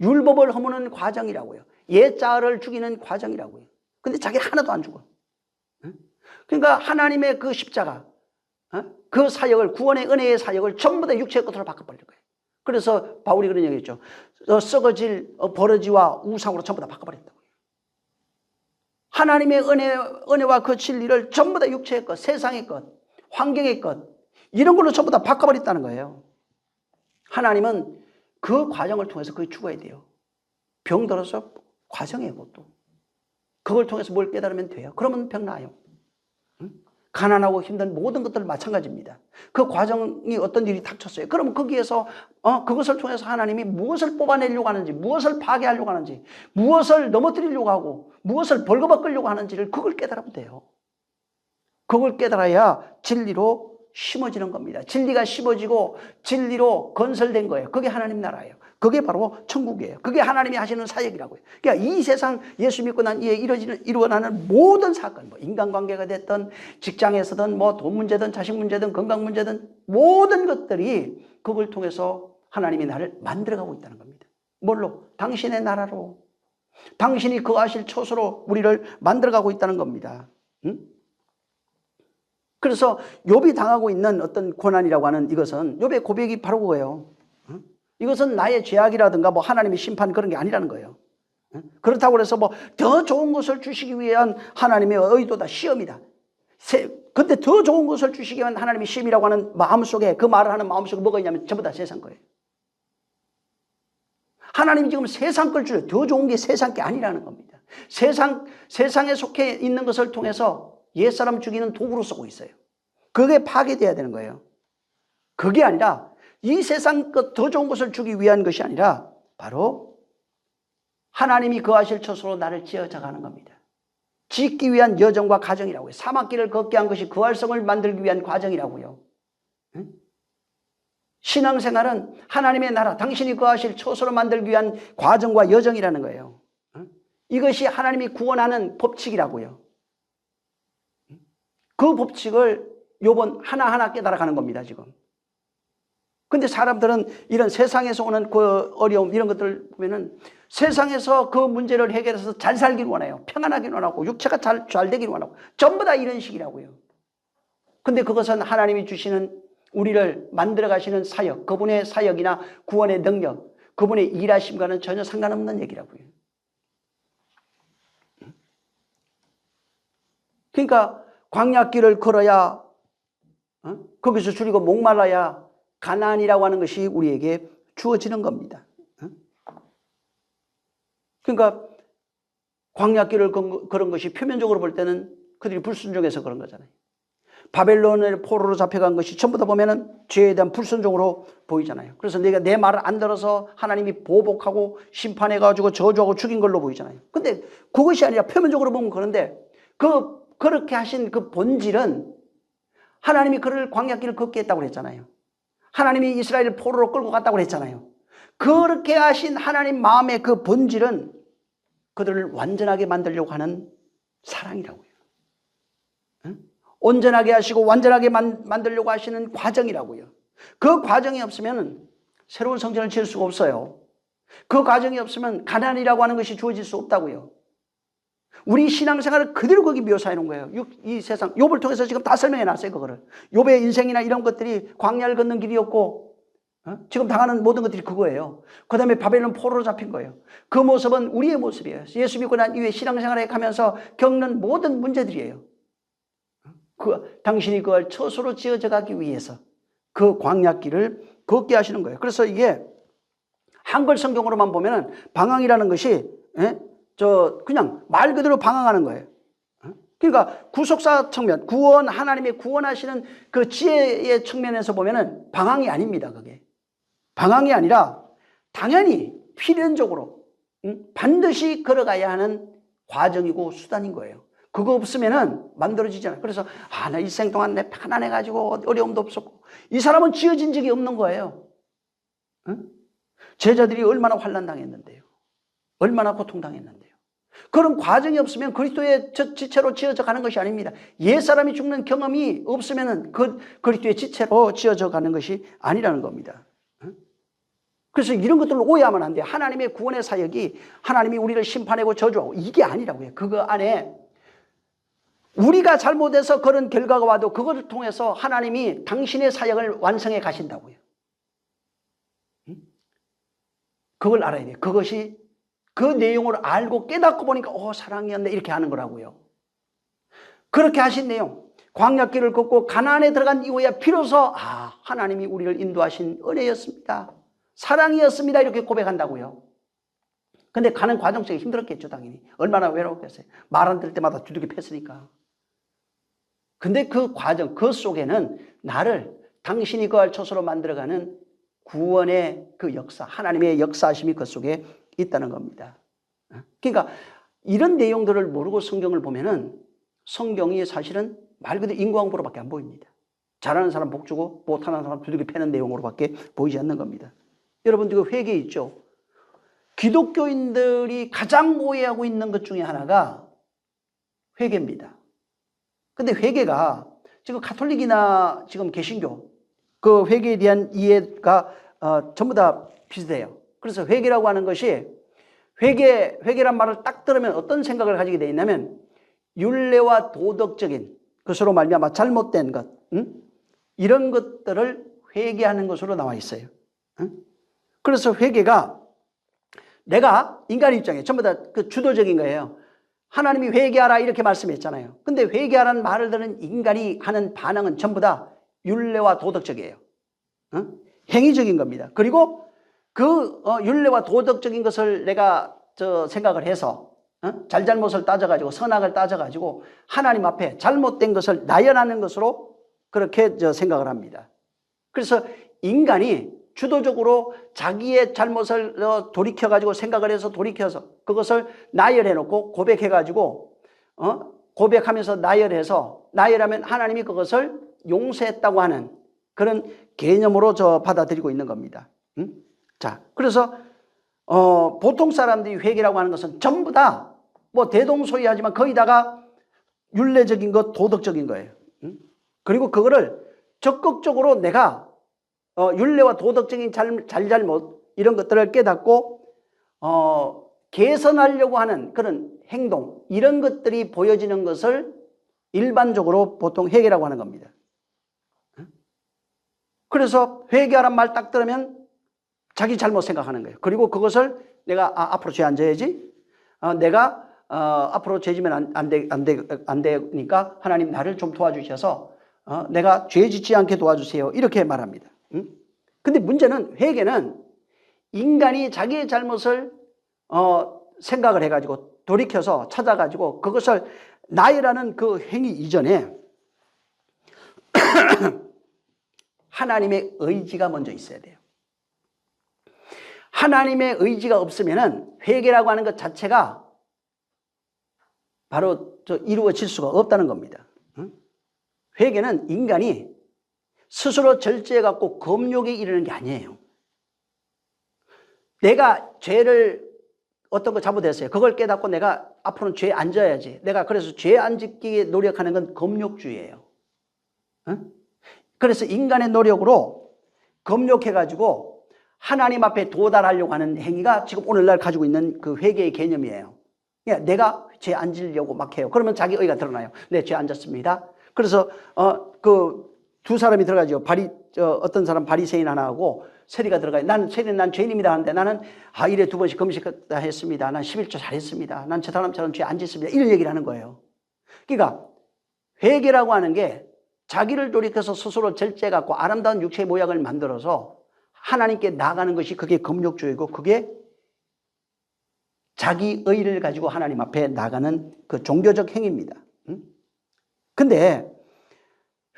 율법을 허무는 과정이라고요. 옛자를 죽이는 과정이라고요. 근데 자기는 하나도 안 죽어. 그러니까 하나님의 그 십자가, 그 사역을, 구원의 은혜의 사역을 전부 다 육체의 것으로 바꿔버릴 거예요. 그래서 바울이 그런 얘기했죠. 썩어질 버러지와 우상으로 전부 다 바꿔버린다고요. 하나님의 은혜와 그 진리를 전부 다 육체의 것, 세상의 것, 환경의 것, 이런 걸로 전부 다 바꿔버렸다는 거예요. 하나님은 그 과정을 통해서 그게 죽어야 돼요. 병들어서 과정이에요, 그것도. 그걸 통해서 뭘 깨달으면 돼요. 그러면 병 나아요. 가난하고 힘든 모든 것들 마찬가지입니다. 그 과정이 어떤 일이 닥쳤어요. 그러면 거기에서 그것을 통해서 하나님이 무엇을 뽑아내려고 하는지, 무엇을 파괴하려고 하는지, 무엇을 넘어뜨리려고 하고, 무엇을 벌거벗으려고 하는지를 그걸 깨달으면 돼요. 그걸 깨달아야 진리로 심어지는 겁니다. 진리가 심어지고 진리로 건설된 거예요. 그게 하나님 나라예요. 그게 바로 천국이에요. 그게 하나님이 하시는 사역이라고요. 그러니까 이 세상 예수 믿고 난 이에 일어나는 모든 사건, 뭐 인간관계가 됐든 직장에서든 뭐 돈 문제든 자식 문제든 건강 문제든 모든 것들이 그걸 통해서 하나님이 나를 만들어가고 있다는 겁니다. 뭘로? 당신의 나라로. 당신이 거하실 처소로 우리를 만들어가고 있다는 겁니다. 응? 그래서 욥이 당하고 있는 어떤 고난이라고 하는 이것은 욥의 고백이 바로 그거예요. 이것은 나의 죄악이라든가 뭐 하나님의 심판 그런 게 아니라는 거예요. 그렇다고 해서 뭐 더 좋은 것을 주시기 위한 하나님의 의도다, 시험이다. 근데 더 좋은 것을 주시기 위한 하나님의 시험이라고 하는 마음속에, 그 말을 하는 마음속에 뭐가 있냐면 전부 다 세상 거예요. 하나님이 지금 세상 걸 주려, 더 좋은 게 세상 게 아니라는 겁니다. 세상에 속해 있는 것을 통해서 옛사람 죽이는 도구로 쓰고 있어요. 그게 파괴돼야 되는 거예요. 그게 아니라 이 세상 것 더 좋은 것을 주기 위한 것이 아니라 바로 하나님이 거하실 처소로 나를 지어져가는 겁니다. 짓기 위한 여정과 과정이라고요. 사막길을 걷게 한 것이 그 활성을 만들기 위한 과정이라고요. 신앙생활은 하나님의 나라, 당신이 거하실 처소로 만들기 위한 과정과 여정이라는 거예요. 이것이 하나님이 구원하는 법칙이라고요. 그 법칙을 욥은 하나하나 깨달아가는 겁니다, 지금. 근데 사람들은 이런 세상에서 오는 그 어려움, 이런 것들을 보면은 세상에서 그 문제를 해결해서 잘 살기를 원해요. 평안하기를 원하고, 육체가 잘 되기를 원하고, 전부 다 이런 식이라고요. 근데 그것은 하나님이 주시는 우리를 만들어 가시는 사역, 그분의 사역이나 구원의 능력, 그분의 일하심과는 전혀 상관없는 얘기라고요. 그러니까 광야길을 걸어야, 거기서 줄이고 목말라야 가나안이라고 하는 것이 우리에게 주어지는 겁니다. 그러니까 광야길을 걸은 것이 표면적으로 볼 때는 그들이 불순종해서 그런 거잖아요. 바벨론의 포로로 잡혀간 것이 전부 다 보면은 죄에 대한 불순종으로 보이잖아요. 그래서 내가 내 말을 안 들어서 하나님이 보복하고 심판해가지고 저주하고 죽인 걸로 보이잖아요. 근데 그것이 아니라 표면적으로 보면 그런데 그렇게 하신 그 본질은 하나님이 그를 광야길을 걷게 했다고 그랬잖아요. 하나님이 이스라엘을 포로로 끌고 갔다고 그랬잖아요. 그렇게 하신 하나님 마음의 그 본질은 그들을 완전하게 만들려고 하는 사랑이라고요. 온전하게 하시고 완전하게 만들려고 하시는 과정이라고요. 그 과정이 없으면 새로운 성전을 지을 수가 없어요. 그 과정이 없으면 가난이라고 하는 것이 주어질 수 없다고요. 우리 신앙생활을 그대로 거기 묘사해 놓은 거예요. 이 세상 욥을 통해서 지금 다 설명해 놨어요. 그거를. 욥의 인생이나 이런 것들이 광야를 걷는 길이었고 지금 당하는 모든 것들이 그거예요. 그 다음에 바벨론 포로로 잡힌 거예요. 그 모습은 우리의 모습이에요. 예수 믿고 난 이후에 신앙생활에 가면서 겪는 모든 문제들이에요. 당신이 그걸 처소로 지어져 가기 위해서 그 광야길을 걷게 하시는 거예요. 그래서 이게 한글 성경으로만 보면은 방황이라는 것이 그냥 말 그대로 방황하는 거예요. 그러니까 구속사 측면, 하나님의 구원하시는 그 지혜의 측면에서 보면은 방황이 아닙니다. 그게 방황이 아니라 당연히 필연적으로 반드시 걸어가야 하는 과정이고 수단인 거예요. 그거 없으면은 만들어지잖아요. 그래서 나 일생 동안 내 편안해가지고 어려움도 없었고, 이 사람은 지어진 적이 없는 거예요. 제자들이 얼마나 환난당했는데요. 얼마나 고통당했는데요. 그런 과정이 없으면 그리스도의 지체로 지어져 가는 것이 아닙니다. 옛사람이 죽는 경험이 없으면 그리스도의 지체로 지어져 가는 것이 아니라는 겁니다. 그래서 이런 것들을 오해하면 안 돼요. 하나님의 구원의 사역이 하나님이 우리를 심판하고 저주하고 이게 아니라고요. 그거 안에 우리가 잘못해서 그런 결과가 와도 그것을 통해서 하나님이 당신의 사역을 완성해 가신다고요. 그걸 알아야 돼요. 그것이 그 내용을 알고 깨닫고 보니까 사랑이었네 이렇게 하는 거라고요. 그렇게 하신 내용, 광야길을 걷고 가나안에 들어간 이후에 비로소 하나님이 우리를 인도하신 은혜였습니다. 사랑이었습니다. 이렇게 고백한다고요. 근데 가는 과정 속에 힘들었겠죠, 당연히. 얼마나 외로웠겠어요. 말 안 들을 때마다 두들겨 팼으니까. 근데 그 과정, 그 속에는 나를 당신이 거할 처소로 만들어가는 구원의 그 역사, 하나님의 역사하심이 그 속에 있다는 겁니다. 그러니까 이런 내용들을 모르고 성경을 보면은 성경이 사실은 말 그대로 인과응보로밖에 안 보입니다. 잘하는 사람 복 주고 못하는 사람 두들겨 패는 내용으로밖에 보이지 않는 겁니다. 여러분들 그 회개 있죠? 기독교인들이 가장 오해하고 있는 것 중에 하나가 회개입니다. 근데 회개가 지금 가톨릭이나 지금 개신교 그 회개에 대한 이해가 전부 다 비슷해요. 그래서 회개라고 하는 것이 회개란 말을 딱 들으면 어떤 생각을 가지게 돼 있냐면 율례와 도덕적인 것으로 말미암아 잘못된 것, 이런 것들을 회개하는 것으로 나와 있어요. 그래서 회개가 내가 인간의 입장에 전부 다 그 주도적인 거예요. 하나님이 회개하라 이렇게 말씀했잖아요. 근데 회개하라는 말을 듣는 인간이 하는 반응은 전부 다 율례와 도덕적이에요. 행위적인 겁니다. 그리고 그 율례와 도덕적인 것을 내가 생각을 해서 잘잘못을 따져가지고 선악을 따져가지고 하나님 앞에 잘못된 것을 나열하는 것으로 그렇게 생각을 합니다. 그래서 인간이 주도적으로 자기의 잘못을 돌이켜가지고 생각을 해서 돌이켜서 그것을 나열해놓고 고백해가지고 고백하면서 나열하면 하나님이 그것을 용서했다고 하는 그런 개념으로 받아들이고 있는 겁니다. 자, 그래서 보통 사람들이 회개라고 하는 것은 전부 다 뭐 대동소이하지만 거의 다가 율례적인 것, 도덕적인 거예요. 그리고 그거를 적극적으로 내가 율례와 도덕적인 잘잘못 이런 것들을 깨닫고 개선하려고 하는 그런 행동 이런 것들이 보여지는 것을 일반적으로 보통 회개라고 하는 겁니다. 그래서 회개하란 말 딱 들으면 자기 잘못 생각하는 거예요. 그리고 그것을 내가 앞으로 죄 안 져야지. 내가 앞으로 죄 지면 안 되니까 하나님 나를 좀 도와주셔서 내가 죄 짓지 않게 도와주세요. 이렇게 말합니다. 근데 문제는 회개는 인간이 자기의 잘못을 생각을 해가지고 돌이켜서 찾아가지고 그것을 나열하는 그 행위 이전에 하나님의 의지가 먼저 있어야 돼요. 하나님의 의지가 없으면은 회개라고 하는 것 자체가 바로 이루어질 수가 없다는 겁니다. 회개는 인간이 스스로 절제해갖고 검욕에 이르는 게 아니에요. 내가 죄를 어떤 거 잘못했어요. 그걸 깨닫고 내가 앞으로는 죄 안 져야지. 내가 그래서 죄 안 짓기에 노력하는 건 검욕주의예요. 그래서 인간의 노력으로 검욕해가지고 하나님 앞에 도달하려고 하는 행위가 지금 오늘날 가지고 있는 그 회개의 개념이에요. 그러니까 내가 죄 안 지려고 막 해요. 그러면 자기 의가 드러나요. 네, 죄 안 졌습니다. 그래서 그 두 사람이 들어가죠. 어떤 사람 바리새인 하나하고 세리가 들어가요. 난 죄인입니다 하는데 나는 일에 2번씩 금식했다 했습니다. 난 11조 잘했습니다. 난 저 사람처럼 죄 안 짓습니다. 이런 얘기를 하는 거예요. 그러니까 회개라고 하는 게 자기를 돌이켜서 스스로 절제해갖고 아름다운 육체의 모양을 만들어서 하나님께 나가는 것이 그게 검욕주의고 그게 자기 의를 가지고 하나님 앞에 나가는 그 종교적 행위입니다. 근데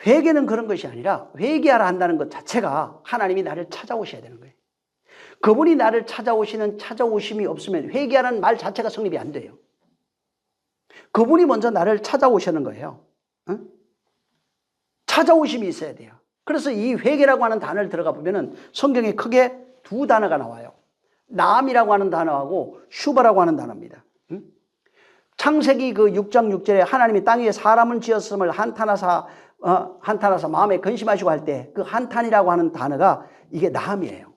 회개는 그런 것이 아니라 회개하라 한다는 것 자체가 하나님이 나를 찾아오셔야 되는 거예요. 그분이 나를 찾아오심이 없으면 회개하라는 말 자체가 성립이 안 돼요. 그분이 먼저 나를 찾아오시는 거예요. 찾아오심이 있어야 돼요. 그래서 이 회개라고 하는 단어를 들어가 보면은 성경에 크게 두 단어가 나와요. 나암이라고 하는 단어하고 슈바라고 하는 단어입니다. 창세기 그 6장 6절에 하나님이 땅 위에 사람을 지었음을 한탄하사 마음에 근심하시고 할 때 그 한탄이라고 하는 단어가 이게 나암이에요.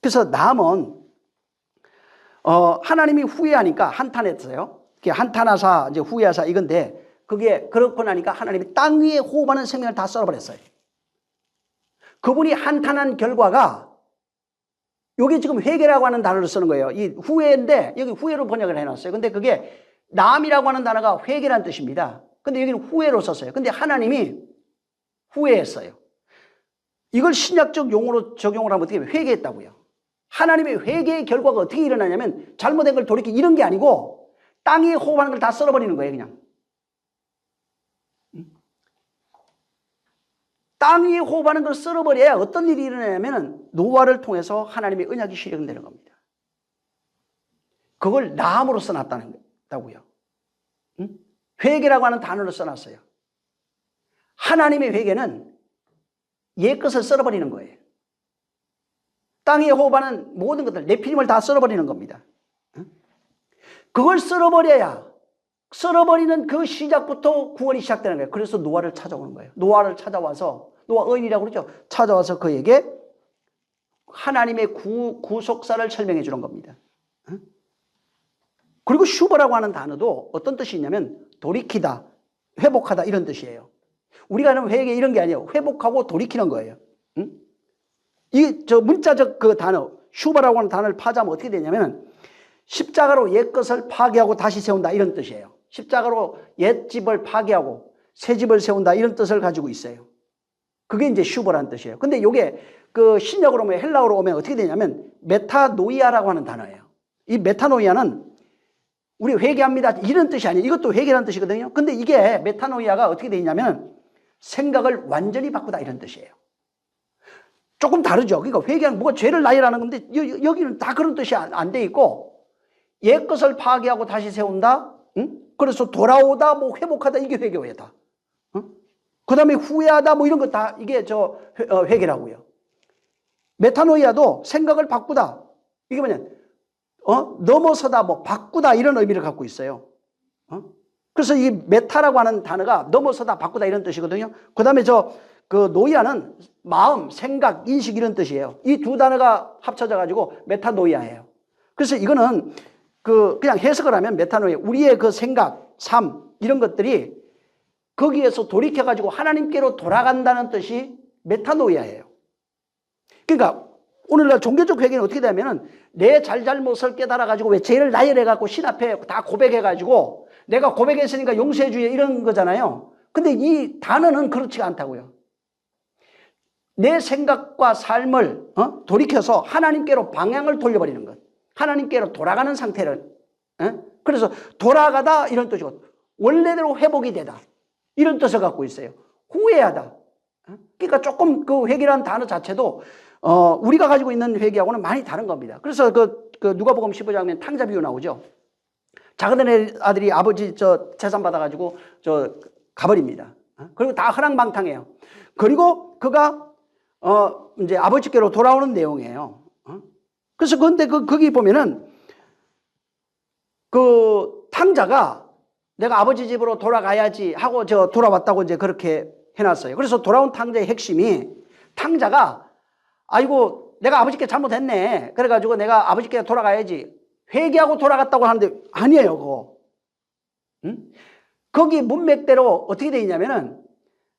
그래서 나암은 하나님이 후회하니까 한탄했어요. 그게 한탄하사 이제 후회하사 이건데 그게 그렇고 나니까 하나님이 땅 위에 호흡하는 생명을 다 썰어버렸어요. 그분이 한탄한 결과가 여기 지금 회개라고 하는 단어를 쓰는 거예요. 이 후회인데 여기 후회로 번역을 해놨어요. 근데 그게 나암이라고 하는 단어가 회개라는 뜻입니다. 근데 여기는 후회로 썼어요. 근데 하나님이 후회했어요. 이걸 신약적 용어로 적용을 하면 어떻게 회개했다고요. 하나님의 회개의 결과가 어떻게 일어나냐면 잘못된 걸 돌이키기 이런 게 아니고 땅이 호흡하는 걸 다 썰어버리는 거예요. 그냥. 땅이 호흡하는 걸 썰어버려야 어떤 일이 일어나냐면 노아를 통해서 하나님의 언약이 실현되는 겁니다. 그걸 나함으로 써놨다고요. 회개라고 하는 단어를 써놨어요. 하나님의 회개는 옛것을 썰어버리는 거예요. 땅에 호흡하는 모든 것들, 네피림을 다 썰어버리는 겁니다. 그걸 썰어버리는 그 시작부터 구원이 시작되는 거예요. 그래서 노아를 찾아오는 거예요. 노아를 찾아와서, 노아 의인이라고 그러죠. 찾아와서 그에게 하나님의 구속사를 설명해 주는 겁니다. 그리고 슈버라고 하는 단어도 어떤 뜻이 있냐면 돌이키다, 회복하다 이런 뜻이에요. 우리가 하는 회개 이런 게 아니에요. 회복하고 돌이키는 거예요. 이 문자적 그 단어 슈버라고 하는 단어를 파자면 어떻게 되냐면 십자가로 옛 것을 파괴하고 다시 세운다 이런 뜻이에요. 십자가로 옛 집을 파괴하고 새 집을 세운다 이런 뜻을 가지고 있어요. 그게 이제 슈버라는 뜻이에요. 근데 이게 그 신약으로 오면 헬라어로 오면 어떻게 되냐면 메타노이아라고 하는 단어예요. 이 메타노이아는 우리 회개합니다 이런 뜻이 아니에요. 이것도 회개라는 뜻이거든요. 근데 이게 메타노이아가 어떻게 되냐면 생각을 완전히 바꾸다 이런 뜻이에요. 조금 다르죠. 그러니까 회개하는 뭐가 죄를 나열하는 건데 여기는 다 그런 뜻이 안 돼 있고 옛 것을 파괴하고 다시 세운다. 그래서 돌아오다 뭐 회복하다 이게 회개다. 그 다음에 후회하다 뭐 이런 거 다 이게 회개라고요. 메타노이아도 생각을 바꾸다. 이게 뭐냐 넘어서다 뭐 바꾸다 이런 의미를 갖고 있어요. 그래서 이 메타라고 하는 단어가 넘어서다 바꾸다 이런 뜻이거든요. 그 다음에 그 노이아는 마음, 생각, 인식 이런 뜻이에요. 이 두 단어가 합쳐져 가지고 메타노이아예요. 그래서 이거는 그냥 해석을 하면 메타노이아, 우리의 그 생각, 삶 이런 것들이 거기에서 돌이켜 가지고 하나님께로 돌아간다는 뜻이 메타노이아예요. 그러니까 오늘날 종교적 회개는 어떻게 되냐면은 내 잘잘못을 깨달아 가지고 왜 죄를 나열해 갖고 신 앞에 다 고백해 가지고 내가 고백했으니까 용서해 주여 이런 거잖아요. 근데 이 단어는 그렇지가 않다고요. 내 생각과 삶을 돌이켜서 하나님께로 방향을 돌려버리는 것. 하나님께로 돌아가는 상태를. 그래서 돌아가다 이런 뜻이고 원래대로 회복이 되다. 이런 뜻을 갖고 있어요. 후회하다. 그러니까 조금 그 회개라는 단어 자체도 우리가 가지고 있는 회개하고는 많이 다른 겁니다. 그래서 그 누가복음 15장에 탕자 비유 나오죠. 작은 아들이 아버지 재산 받아가지고 가버립니다. 그리고 다 허랑방탕해요. 그리고 그가 이제 아버지께로 돌아오는 내용이에요. 그래서 근데 거기 보면은 그 탕자가 내가 아버지 집으로 돌아가야지 하고 돌아왔다고 이제 그렇게 해놨어요. 그래서 돌아온 탕자의 핵심이 탕자가 아이고 내가 아버지께 잘못했네. 그래가지고 내가 아버지께 돌아가야지. 회개하고 돌아갔다고 하는데 아니에요, 그거. 거기 문맥대로 어떻게 돼 있냐면은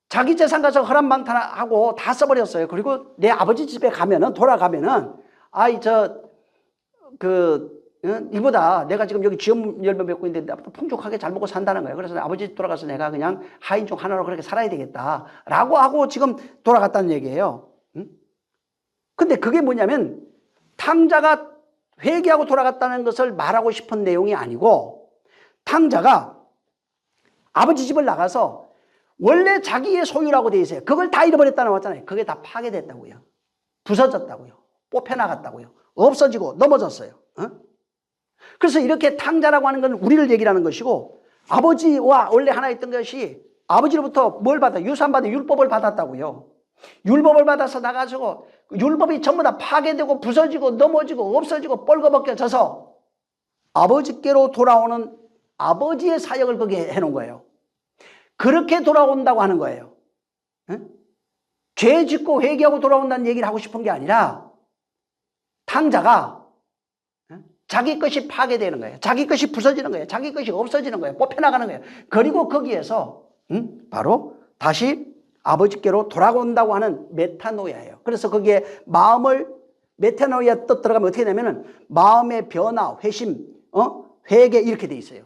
자기 재산 가서 허랑방탕하고 다 써버렸어요. 그리고 내 아버지 집에 가면은 돌아가면은 이보다 내가 지금 여기 지업 열매 맺고 있는데 풍족하게 잘 먹고 산다는 거예요. 그래서 아버지 집 돌아가서 내가 그냥 하인 중 하나로 그렇게 살아야 되겠다라고 하고 지금 돌아갔다는 얘기예요. 근데 그게 뭐냐면 탕자가 회개하고 돌아갔다는 것을 말하고 싶은 내용이 아니고 탕자가 아버지 집을 나가서 원래 자기의 소유라고 돼 있어요. 그걸 다 잃어버렸다는 거잖아요. 그게 다 파괴됐다고요. 부서졌다고요. 뽑혀나갔다고요. 없어지고 넘어졌어요. 그래서 이렇게 탕자라고 하는 건 우리를 얘기를 하는 것이고 아버지와 원래 하나 있던 것이 아버지로부터 뭘 받아? 유산받아 율법을 받았다고요. 율법을 받아서 나가지고 율법이 전부 다 파괴되고 부서지고 넘어지고 없어지고 뻘거벗겨져서 아버지께로 돌아오는 아버지의 사역을 거기에 해놓은 거예요. 그렇게 돌아온다고 하는 거예요. 죄 짓고 회개하고 돌아온다는 얘기를 하고 싶은 게 아니라 탕자가 자기 것이 파괴되는 거예요. 자기 것이 부서지는 거예요. 자기 것이 없어지는 거예요. 뽑혀나가는 거예요. 그리고 거기에서 바로 다시 아버지께로 돌아온다고 하는 메타노이아예요. 그래서 거기에 메타노이아 뜻 들어가면 어떻게 되냐면은 마음의 변화, 회심, 회개 이렇게 돼 있어요.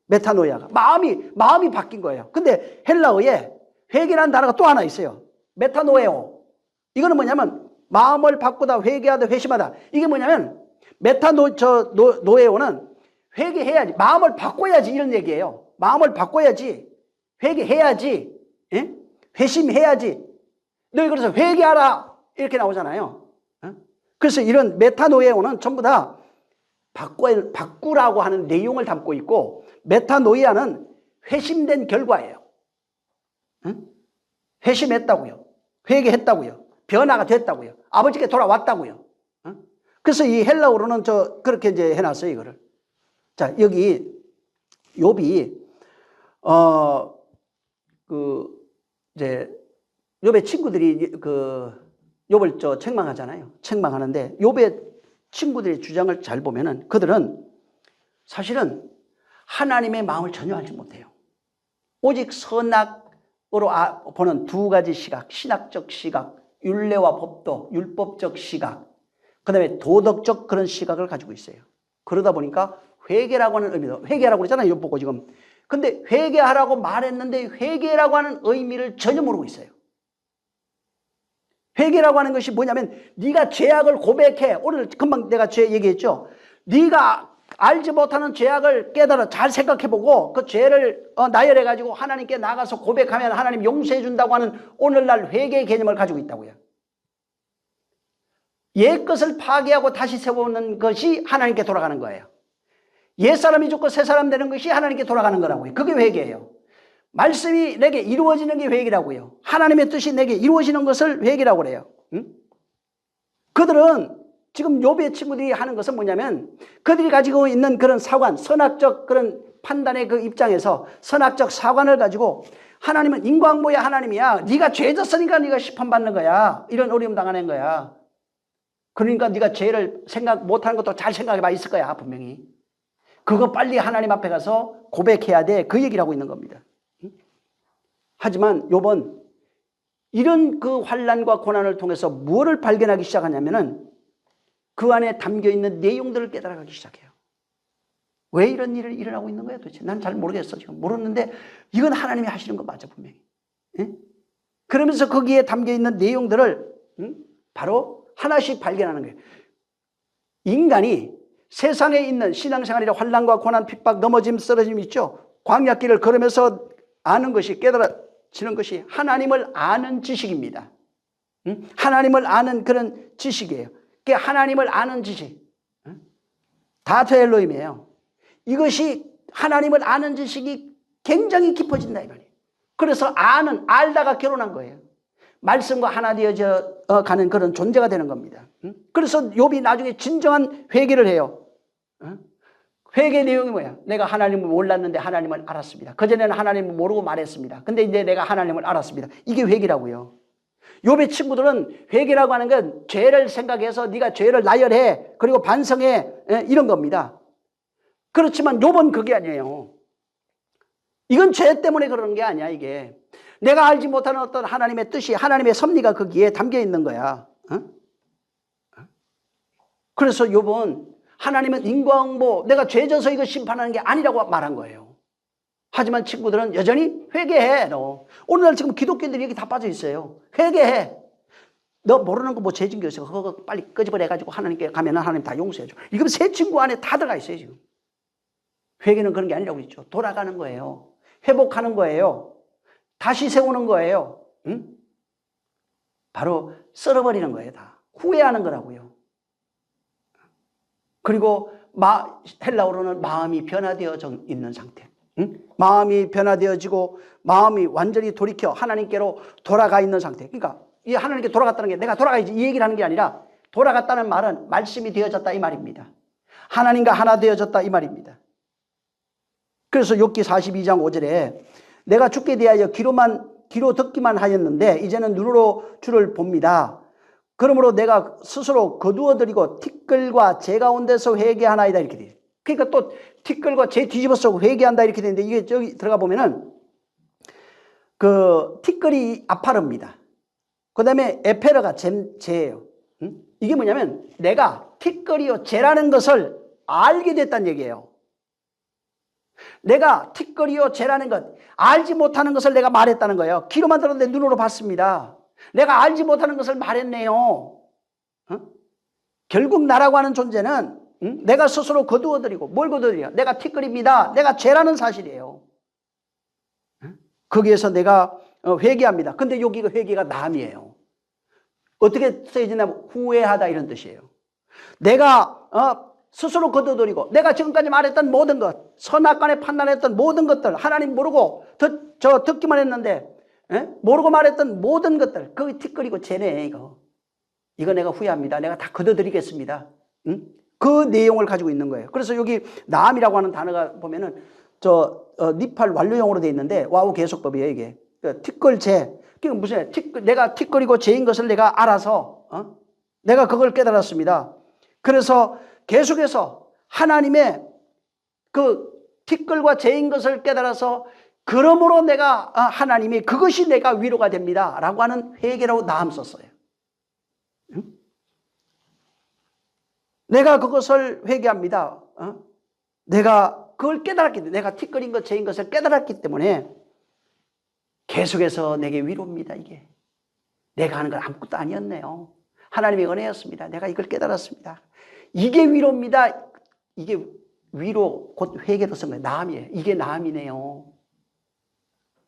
메타노이아가 마음이 바뀐 거예요. 근데 헬라어에 회개라는 단어가 또 하나 있어요. 메타노에오. 이거는 뭐냐면 마음을 바꾸다, 회개하다, 회심하다. 이게 뭐냐면 노에오는 회개해야지, 마음을 바꿔야지 이런 얘기예요. 마음을 바꿔야지, 회개해야지, 예? 회심해야지. 너희 그래서 회개하라 이렇게 나오잖아요. 그래서 이런 메타노에오는 전부 다 바꾸라고 하는 내용을 담고 있고, 메타노이아는 회심된 결과예요. 회심했다고요. 회개했다고요. 변화가 됐다고요. 아버지께 돌아왔다고요. 그래서 이 헬라어로는 그렇게 이제 해놨어요, 이거를. 자, 여기 욥이 이제 욥의 친구들이 욥을 책망하잖아요. 책망하는데 욥의 친구들의 주장을 잘 보면은 그들은 사실은 하나님의 마음을 전혀 알지 못해요. 오직 선악으로 보는 두 가지 시각, 신학적 시각, 율례와 법도, 율법적 시각, 그 다음에 도덕적 그런 시각을 가지고 있어요. 그러다 보니까 회개라고 하는 의미도, 회개라고 그러잖아요, 욥 보고 지금. 근데 회개하라고 말했는데 회개라고 하는 의미를 전혀 모르고 있어요. 회개라고 하는 것이 뭐냐면 네가 죄악을 고백해. 오늘 금방 내가 죄 얘기했죠. 네가 알지 못하는 죄악을 깨달아 잘 생각해보고 그 죄를 나열해가지고 하나님께 나가서 고백하면 하나님 용서해 준다고 하는 오늘날 회개의 개념을 가지고 있다고요. 옛것을 파괴하고 다시 세우는 것이 하나님께 돌아가는 거예요. 옛사람이 죽고 새사람 되는 것이 하나님께 돌아가는 거라고요. 그게 회개예요. 말씀이 내게 이루어지는 게 회개라고요. 하나님의 뜻이 내게 이루어지는 것을 회개라고 그래요. 응? 그들은 지금 욥의 친구들이 하는 것은 뭐냐면 그들이 가지고 있는 그런 사관, 선악적 그런 판단의 그 입장에서 선악적 사관을 가지고 하나님은 인과응보의 하나님이야. 네가 죄 졌으니까 네가 심판받는 거야. 이런 어려움 당하는 거야. 그러니까 네가 죄를 생각 못하는 것도 잘 생각해봐 있을 거야, 분명히. 그거 빨리 하나님 앞에 가서 고백해야 돼. 그 얘기를 하고 있는 겁니다. 하지만 욥은 이런 그 환난과 고난을 통해서 무엇을 발견하기 시작하냐면은 그 안에 담겨있는 내용들을 깨달아가기 시작해요. 왜 이런 일을 일어나고 있는 거야 도대체? 난 잘 모르겠어. 지금 모르는데 이건 하나님이 하시는 거 맞아, 분명히. 응? 그러면서 거기에 담겨있는 내용들을 바로 하나씩 발견하는 거예요. 인간이 세상에 있는 신앙생활이라 환난과 고난, 핍박, 넘어짐, 쓰러짐 있죠. 광야길을 걸으면서 아는 것이, 깨달아지는 것이 하나님을 아는 지식입니다. 하나님을 아는 그런 지식이에요. 그게 하나님을 아는 지식. 다트 엘로힘이에요. 이것이 하나님을 아는 지식이 굉장히 깊어진다 이 말이에요. 그래서 알다가 결혼한 거예요. 말씀과 하나 되어져 가는 그런 존재가 되는 겁니다. 그래서 욥이 나중에 진정한 회개를 해요. 회개 내용이 뭐야? 내가 하나님을 몰랐는데 하나님을 알았습니다. 그전에는 하나님을 모르고 말했습니다. 근데 이제 내가 하나님을 알았습니다. 이게 회개라고요. 욥의 친구들은 회개라고 하는 건 죄를 생각해서 네가 죄를 나열해, 그리고 반성해, 이런 겁니다. 그렇지만 욥은 그게 아니에요. 이건 죄 때문에 그러는 게 아니야. 이게 내가 알지 못하는 어떤 하나님의 뜻이, 하나님의 섭리가 거기에 담겨 있는 거야. 그래서 욥은 하나님은 인과응보, 내가 죄져서 이거 심판하는 게 아니라고 말한 거예요. 하지만 친구들은 여전히 회개해. 너 오늘날 지금 기독교인들이 여기 다 빠져 있어요. 회개해. 너 모르는 거 뭐 죄진 게 있어. 그거 빨리 끄집어내가지고 하나님께 가면 하나님 다 용서해줘. 이거 새 친구 안에 다 들어가 있어요 지금. 회개는 그런 게 아니라고 했죠. 돌아가는 거예요. 회복하는 거예요. 다시 세우는 거예요. 응? 바로 썰어버리는 거예요. 다 후회하는 거라고요. 그리고 헬라어로는 마음이 변화되어져 있는 상태. 응? 마음이 변화되어지고 마음이 완전히 돌이켜 하나님께로 돌아가 있는 상태. 그러니까 이 하나님께 돌아갔다는 게 내가 돌아가야지 이 얘기를 하는 게 아니라, 돌아갔다는 말은 말씀이 되어졌다 이 말입니다. 하나님과 하나 되어졌다 이 말입니다. 그래서 욥기 42장 5절에 내가 죽게 대하여 귀로 듣기만 하였는데 이제는 눈으로 주를 봅니다. 그러므로 내가 스스로 거두어드리고 티끌과 재 가운데서 회개하나이다 이렇게 돼요. 그러니까 또 티끌과 재 뒤집어 쓰고 회개한다 이렇게 되는데, 이게 저기 들어가 보면은 그 티끌이 아파르입니다. 그 다음에 에페르가 재예요. 이게 뭐냐면 내가 티끌이요 재라는 것을 알게 됐다는 얘기예요. 내가 티끌이요 재라는 것, 알지 못하는 것을 내가 말했다는 거예요. 귀로만 들었는데 눈으로 봤습니다. 내가 알지 못하는 것을 말했네요. 결국 나라고 하는 존재는 내가 스스로 거두어드리고 뭘 거두어드려? 내가 티끌입니다. 내가 죄라는 사실이에요. 거기에서 내가 회개합니다. 근데 여기가 회개가 나음이에요. 어떻게 쓰여지냐면 후회하다 이런 뜻이에요. 내가 스스로 거두어드리고 내가 지금까지 말했던 모든 것, 선악간에 판단했던 모든 것들 하나님 모르고 듣기만 했는데 모르고 말했던 모든 것들 그게 티끌이고 죄네 이거. 이거 내가 후회합니다. 내가 다 거둬드리겠습니다. 그 내용을 가지고 있는 거예요. 그래서 여기 나음이라고 하는 단어가 보면은 니팔 완료형으로 되어 있는데 와우 계속법이에요 이게. 티끌죄. 그게 무슨 내가 티끌이고 죄인 것을 내가 알아서 내가 그걸 깨달았습니다. 그래서 계속해서 하나님의 그 티끌과 죄인 것을 깨달아서 그러므로 내가 하나님이 그것이 내가 위로가 됩니다 라고 하는 회개라고 나음 썼어요. 내가 그것을 회개합니다. 내가 그걸 깨달았기 때문에 내가 티끌인 것 죄인 것을 깨달았기 때문에 계속해서 내게 위로입니다. 이게 내가 하는 건 아무것도 아니었네요. 하나님의 은혜였습니다. 내가 이걸 깨달았습니다. 이게 위로입니다. 이게 위로 곧 회개로 쓴 거예요. 나음이에요. 이게 나음이네요.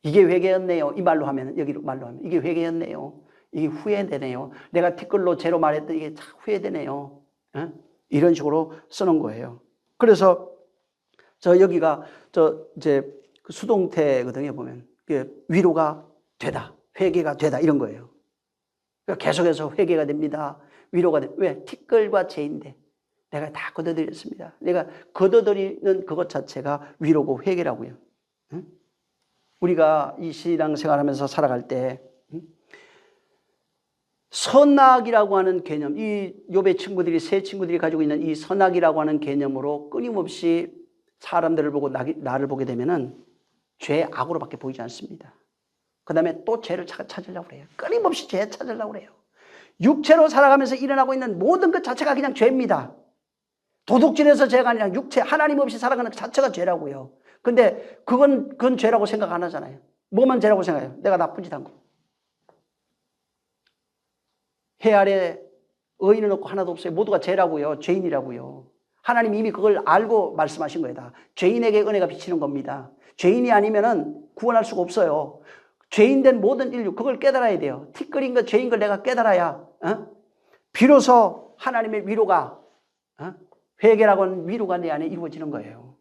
이게 회개였네요. 이 말로 하면 여기로 말로 하면 이게 회개였네요. 이게 후회되네요. 내가 티끌로 죄로 말했던 이게 참 후회되네요. 이런 식으로 쓰는 거예요. 그래서 여기가 이제 수동태거든요. 보면 위로가 되다, 회개가 되다 이런 거예요. 그러니까 계속해서 회개가 됩니다. 위로가 돼. 왜? 티끌과 죄인데 내가 다 걷어들였습니다. 내가 걷어들이는 그것 자체가 위로고 회개라고요. 우리가 이 신앙생활하면서 살아갈 때 선악이라고 하는 개념, 이 욥의 친구들이 세 친구들이 가지고 있는 이 선악이라고 하는 개념으로 끊임없이 사람들을 보고 나를 보게 되면은 죄 악으로밖에 보이지 않습니다. 그 다음에 또 죄를 찾으려고 그래요. 끊임없이 죄 찾으려고 그래요. 육체로 살아가면서 일어나고 있는 모든 것 자체가 그냥 죄입니다. 도둑질해서 죄가 아니라 육체 하나님 없이 살아가는 것 자체가 죄라고요. 근데 그건 죄라고 생각 안 하잖아요. 뭐만 죄라고 생각해요? 내가 나쁜 짓 한 거. 해 아래 의인은 없고 하나도 없어요. 모두가 죄라고요. 죄인이라고요. 하나님 이미 그걸 알고 말씀하신 거예요. 다. 죄인에게 은혜가 비치는 겁니다. 죄인이 아니면은 구원할 수가 없어요. 죄인된 모든 인류 그걸 깨달아야 돼요. 티끌인 것 죄인 걸 내가 깨달아야 비로소 하나님의 위로가 회개라고 하는 위로가 내 안에 이루어지는 거예요.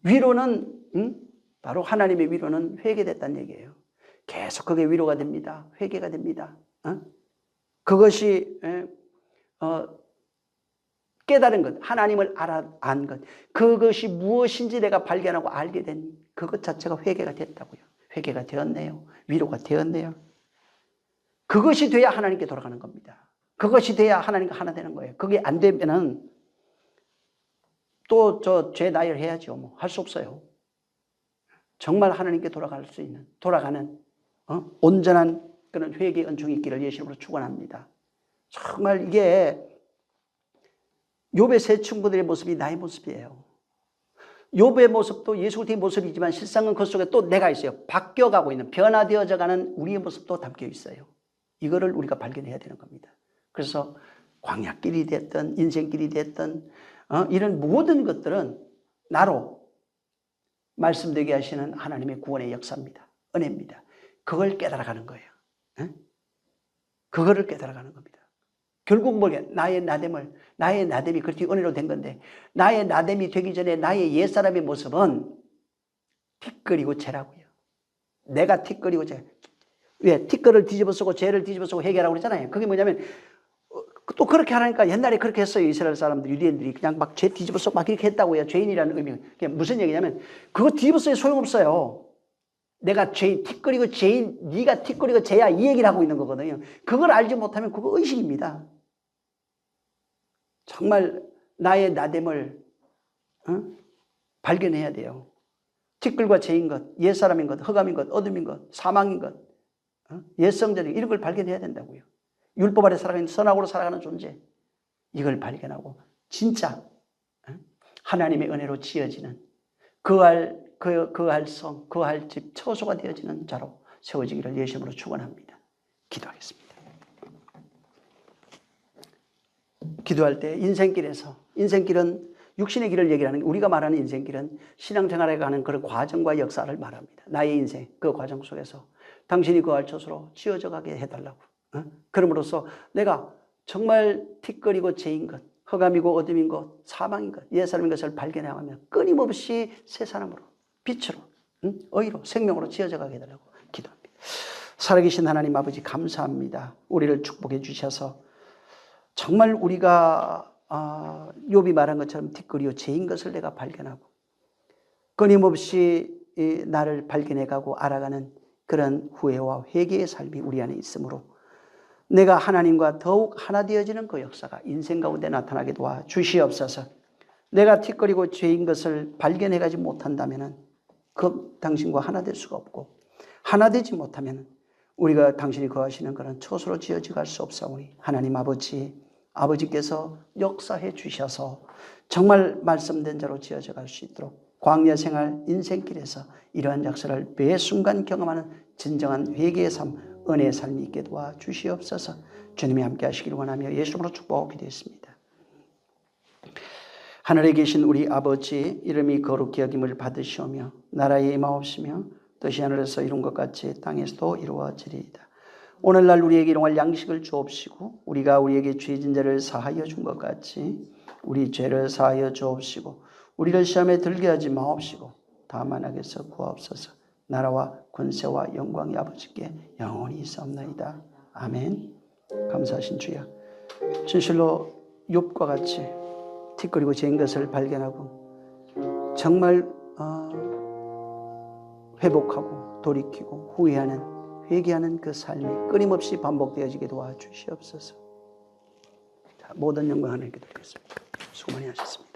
위로는 바로 하나님의 위로는 회개됐다는 얘기예요. 계속 그게 위로가 됩니다. 회개가 됩니다. 그것이 깨달은 것, 하나님을 안 것, 그것이 무엇인지 내가 발견하고 알게 된 그것 자체가 회개가 됐다고요. 회개가 되었네요. 위로가 되었네요. 그것이 돼야 하나님께 돌아가는 겁니다. 그것이 돼야 하나님과 하나 되는 거예요. 그게 안 되면은 또 죄 나열 해야죠. 뭐 할 수 없어요. 정말 하나님께 돌아가는 온전한 그런 회개의 은총이 있기를 예수님으로 축원합니다. 정말 이게 욥의 세 친구들의 모습이 나의 모습이에요. 욥의 모습도 예수 그리스도의 모습이지만 실상은 그 속에 또 내가 있어요. 바뀌어가고 있는 변화되어져 가는 우리의 모습도 담겨 있어요. 이거를 우리가 발견해야 되는 겁니다. 그래서 광야길이 됐든 인생길이 됐든 이런 모든 것들은 나로 말씀되게 하시는 하나님의 구원의 역사입니다. 은혜입니다. 그걸 깨달아가는 거예요. 그거를 깨달아가는 겁니다. 결국 뭐게 나의 나됨이 그렇게 은혜로 된 건데 나의 나됨이 되기 전에 나의 옛사람의 모습은 티끌이고 죄라고요. 내가 티끌이고 죄. 왜? 티끌을 뒤집어 쓰고 죄를 뒤집어 쓰고 회개하라고 그러잖아요. 그게 뭐냐면 또 그렇게 하니까 옛날에 그렇게 했어요. 이스라엘 사람들, 유대인들이 그냥 막 죄 뒤집어 쓰고 막 이렇게 했다고요. 죄인이라는 의미. 그게 무슨 얘기냐면 그거 뒤집어 써야 소용없어요. 내가 죄인, 티끌이고 죄인, 네가 티끌이고 죄야 이 얘기를 하고 있는 거거든요. 그걸 알지 못하면 그거 의식입니다. 정말 나의 나됨을 발견해야 돼요. 티끌과 죄인 것, 옛사람인 것, 흑암인 것, 어둠인 것, 사망인 것, 옛성전인 이런 걸 발견해야 된다고요. 율법 아래 살아가는 선악으로 살아가는 존재 이걸 발견하고 진짜 하나님의 은혜로 지어지는 그할 성, 그할 집 처소가 되어지는 자로 세워지기를 예수님으로 축원합니다. 기도하겠습니다. 기도할 때 인생길은 육신의 길을 얘기하는 게 우리가 말하는 인생길은 신앙생활에 가는 그런 과정과 역사를 말합니다. 나의 인생 그 과정 속에서 당신이 그 알초수로 지어져 가게 해달라고. 그럼으로써 내가 정말 티끌이고 죄인 것, 흑암이고 어둠인 것, 사망인 것, 옛사람인 것을 발견하며 끊임없이 새 사람으로, 빛으로, 의로, 생명으로 지어져 가게 해달라고 기도합니다. 살아계신 하나님 아버지 감사합니다. 우리를 축복해 주셔서 정말 우리가 욥이 말한 것처럼 티끌이요 죄인 것을 내가 발견하고 끊임없이 나를 발견해가고 알아가는 그런 후회와 회개의 삶이 우리 안에 있으므로 내가 하나님과 더욱 하나 되어지는 그 역사가 인생 가운데 나타나게 도와 주시옵소서. 내가 티끌이고 죄인 것을 발견해가지 못한다면 그 당신과 하나 될 수가 없고 하나 되지 못하면 우리가 당신이 거하시는 그런 처소로 지어져 갈 수 없사오니 하나님 아버지께서 역사해 주셔서 정말 말씀된 자로 지어져 갈 수 있도록 광야 생활 인생길에서 이러한 역사를 매 순간 경험하는 진정한 회개의 삶, 은혜의 삶이 있게 도와 주시옵소서. 주님이 함께 하시기를 원하며 예수님으로 축복하고 기도했습니다. 하늘에 계신 우리 아버지 이름이 거룩히 여김을 받으시오며 나라의 임하옵시며 뜻이 하늘에서 이룬 것 같이 땅에서도 이루어지리이다. 오늘날 우리에게 일용할 양식을 주옵시고 우리가 우리에게 죄진 자를 사하여 준 것 같이 우리 죄를 사하여 주옵시고 우리를 시험에 들게 하지 마옵시고 다만 악에서 구하옵소서. 나라와 권세와 영광이 아버지께 영원히 있사옵나이다. 아멘. 감사하신 주여, 진실로 욥과 같이 티끌이고 죄인 것을 발견하고 정말 회복하고 돌이키고 후회하는 회개하는 그 삶이 끊임없이 반복되어지게 도와주시옵소서. 모든 영광 하나님께 드리겠습니다. 수고 많이 하셨습니다.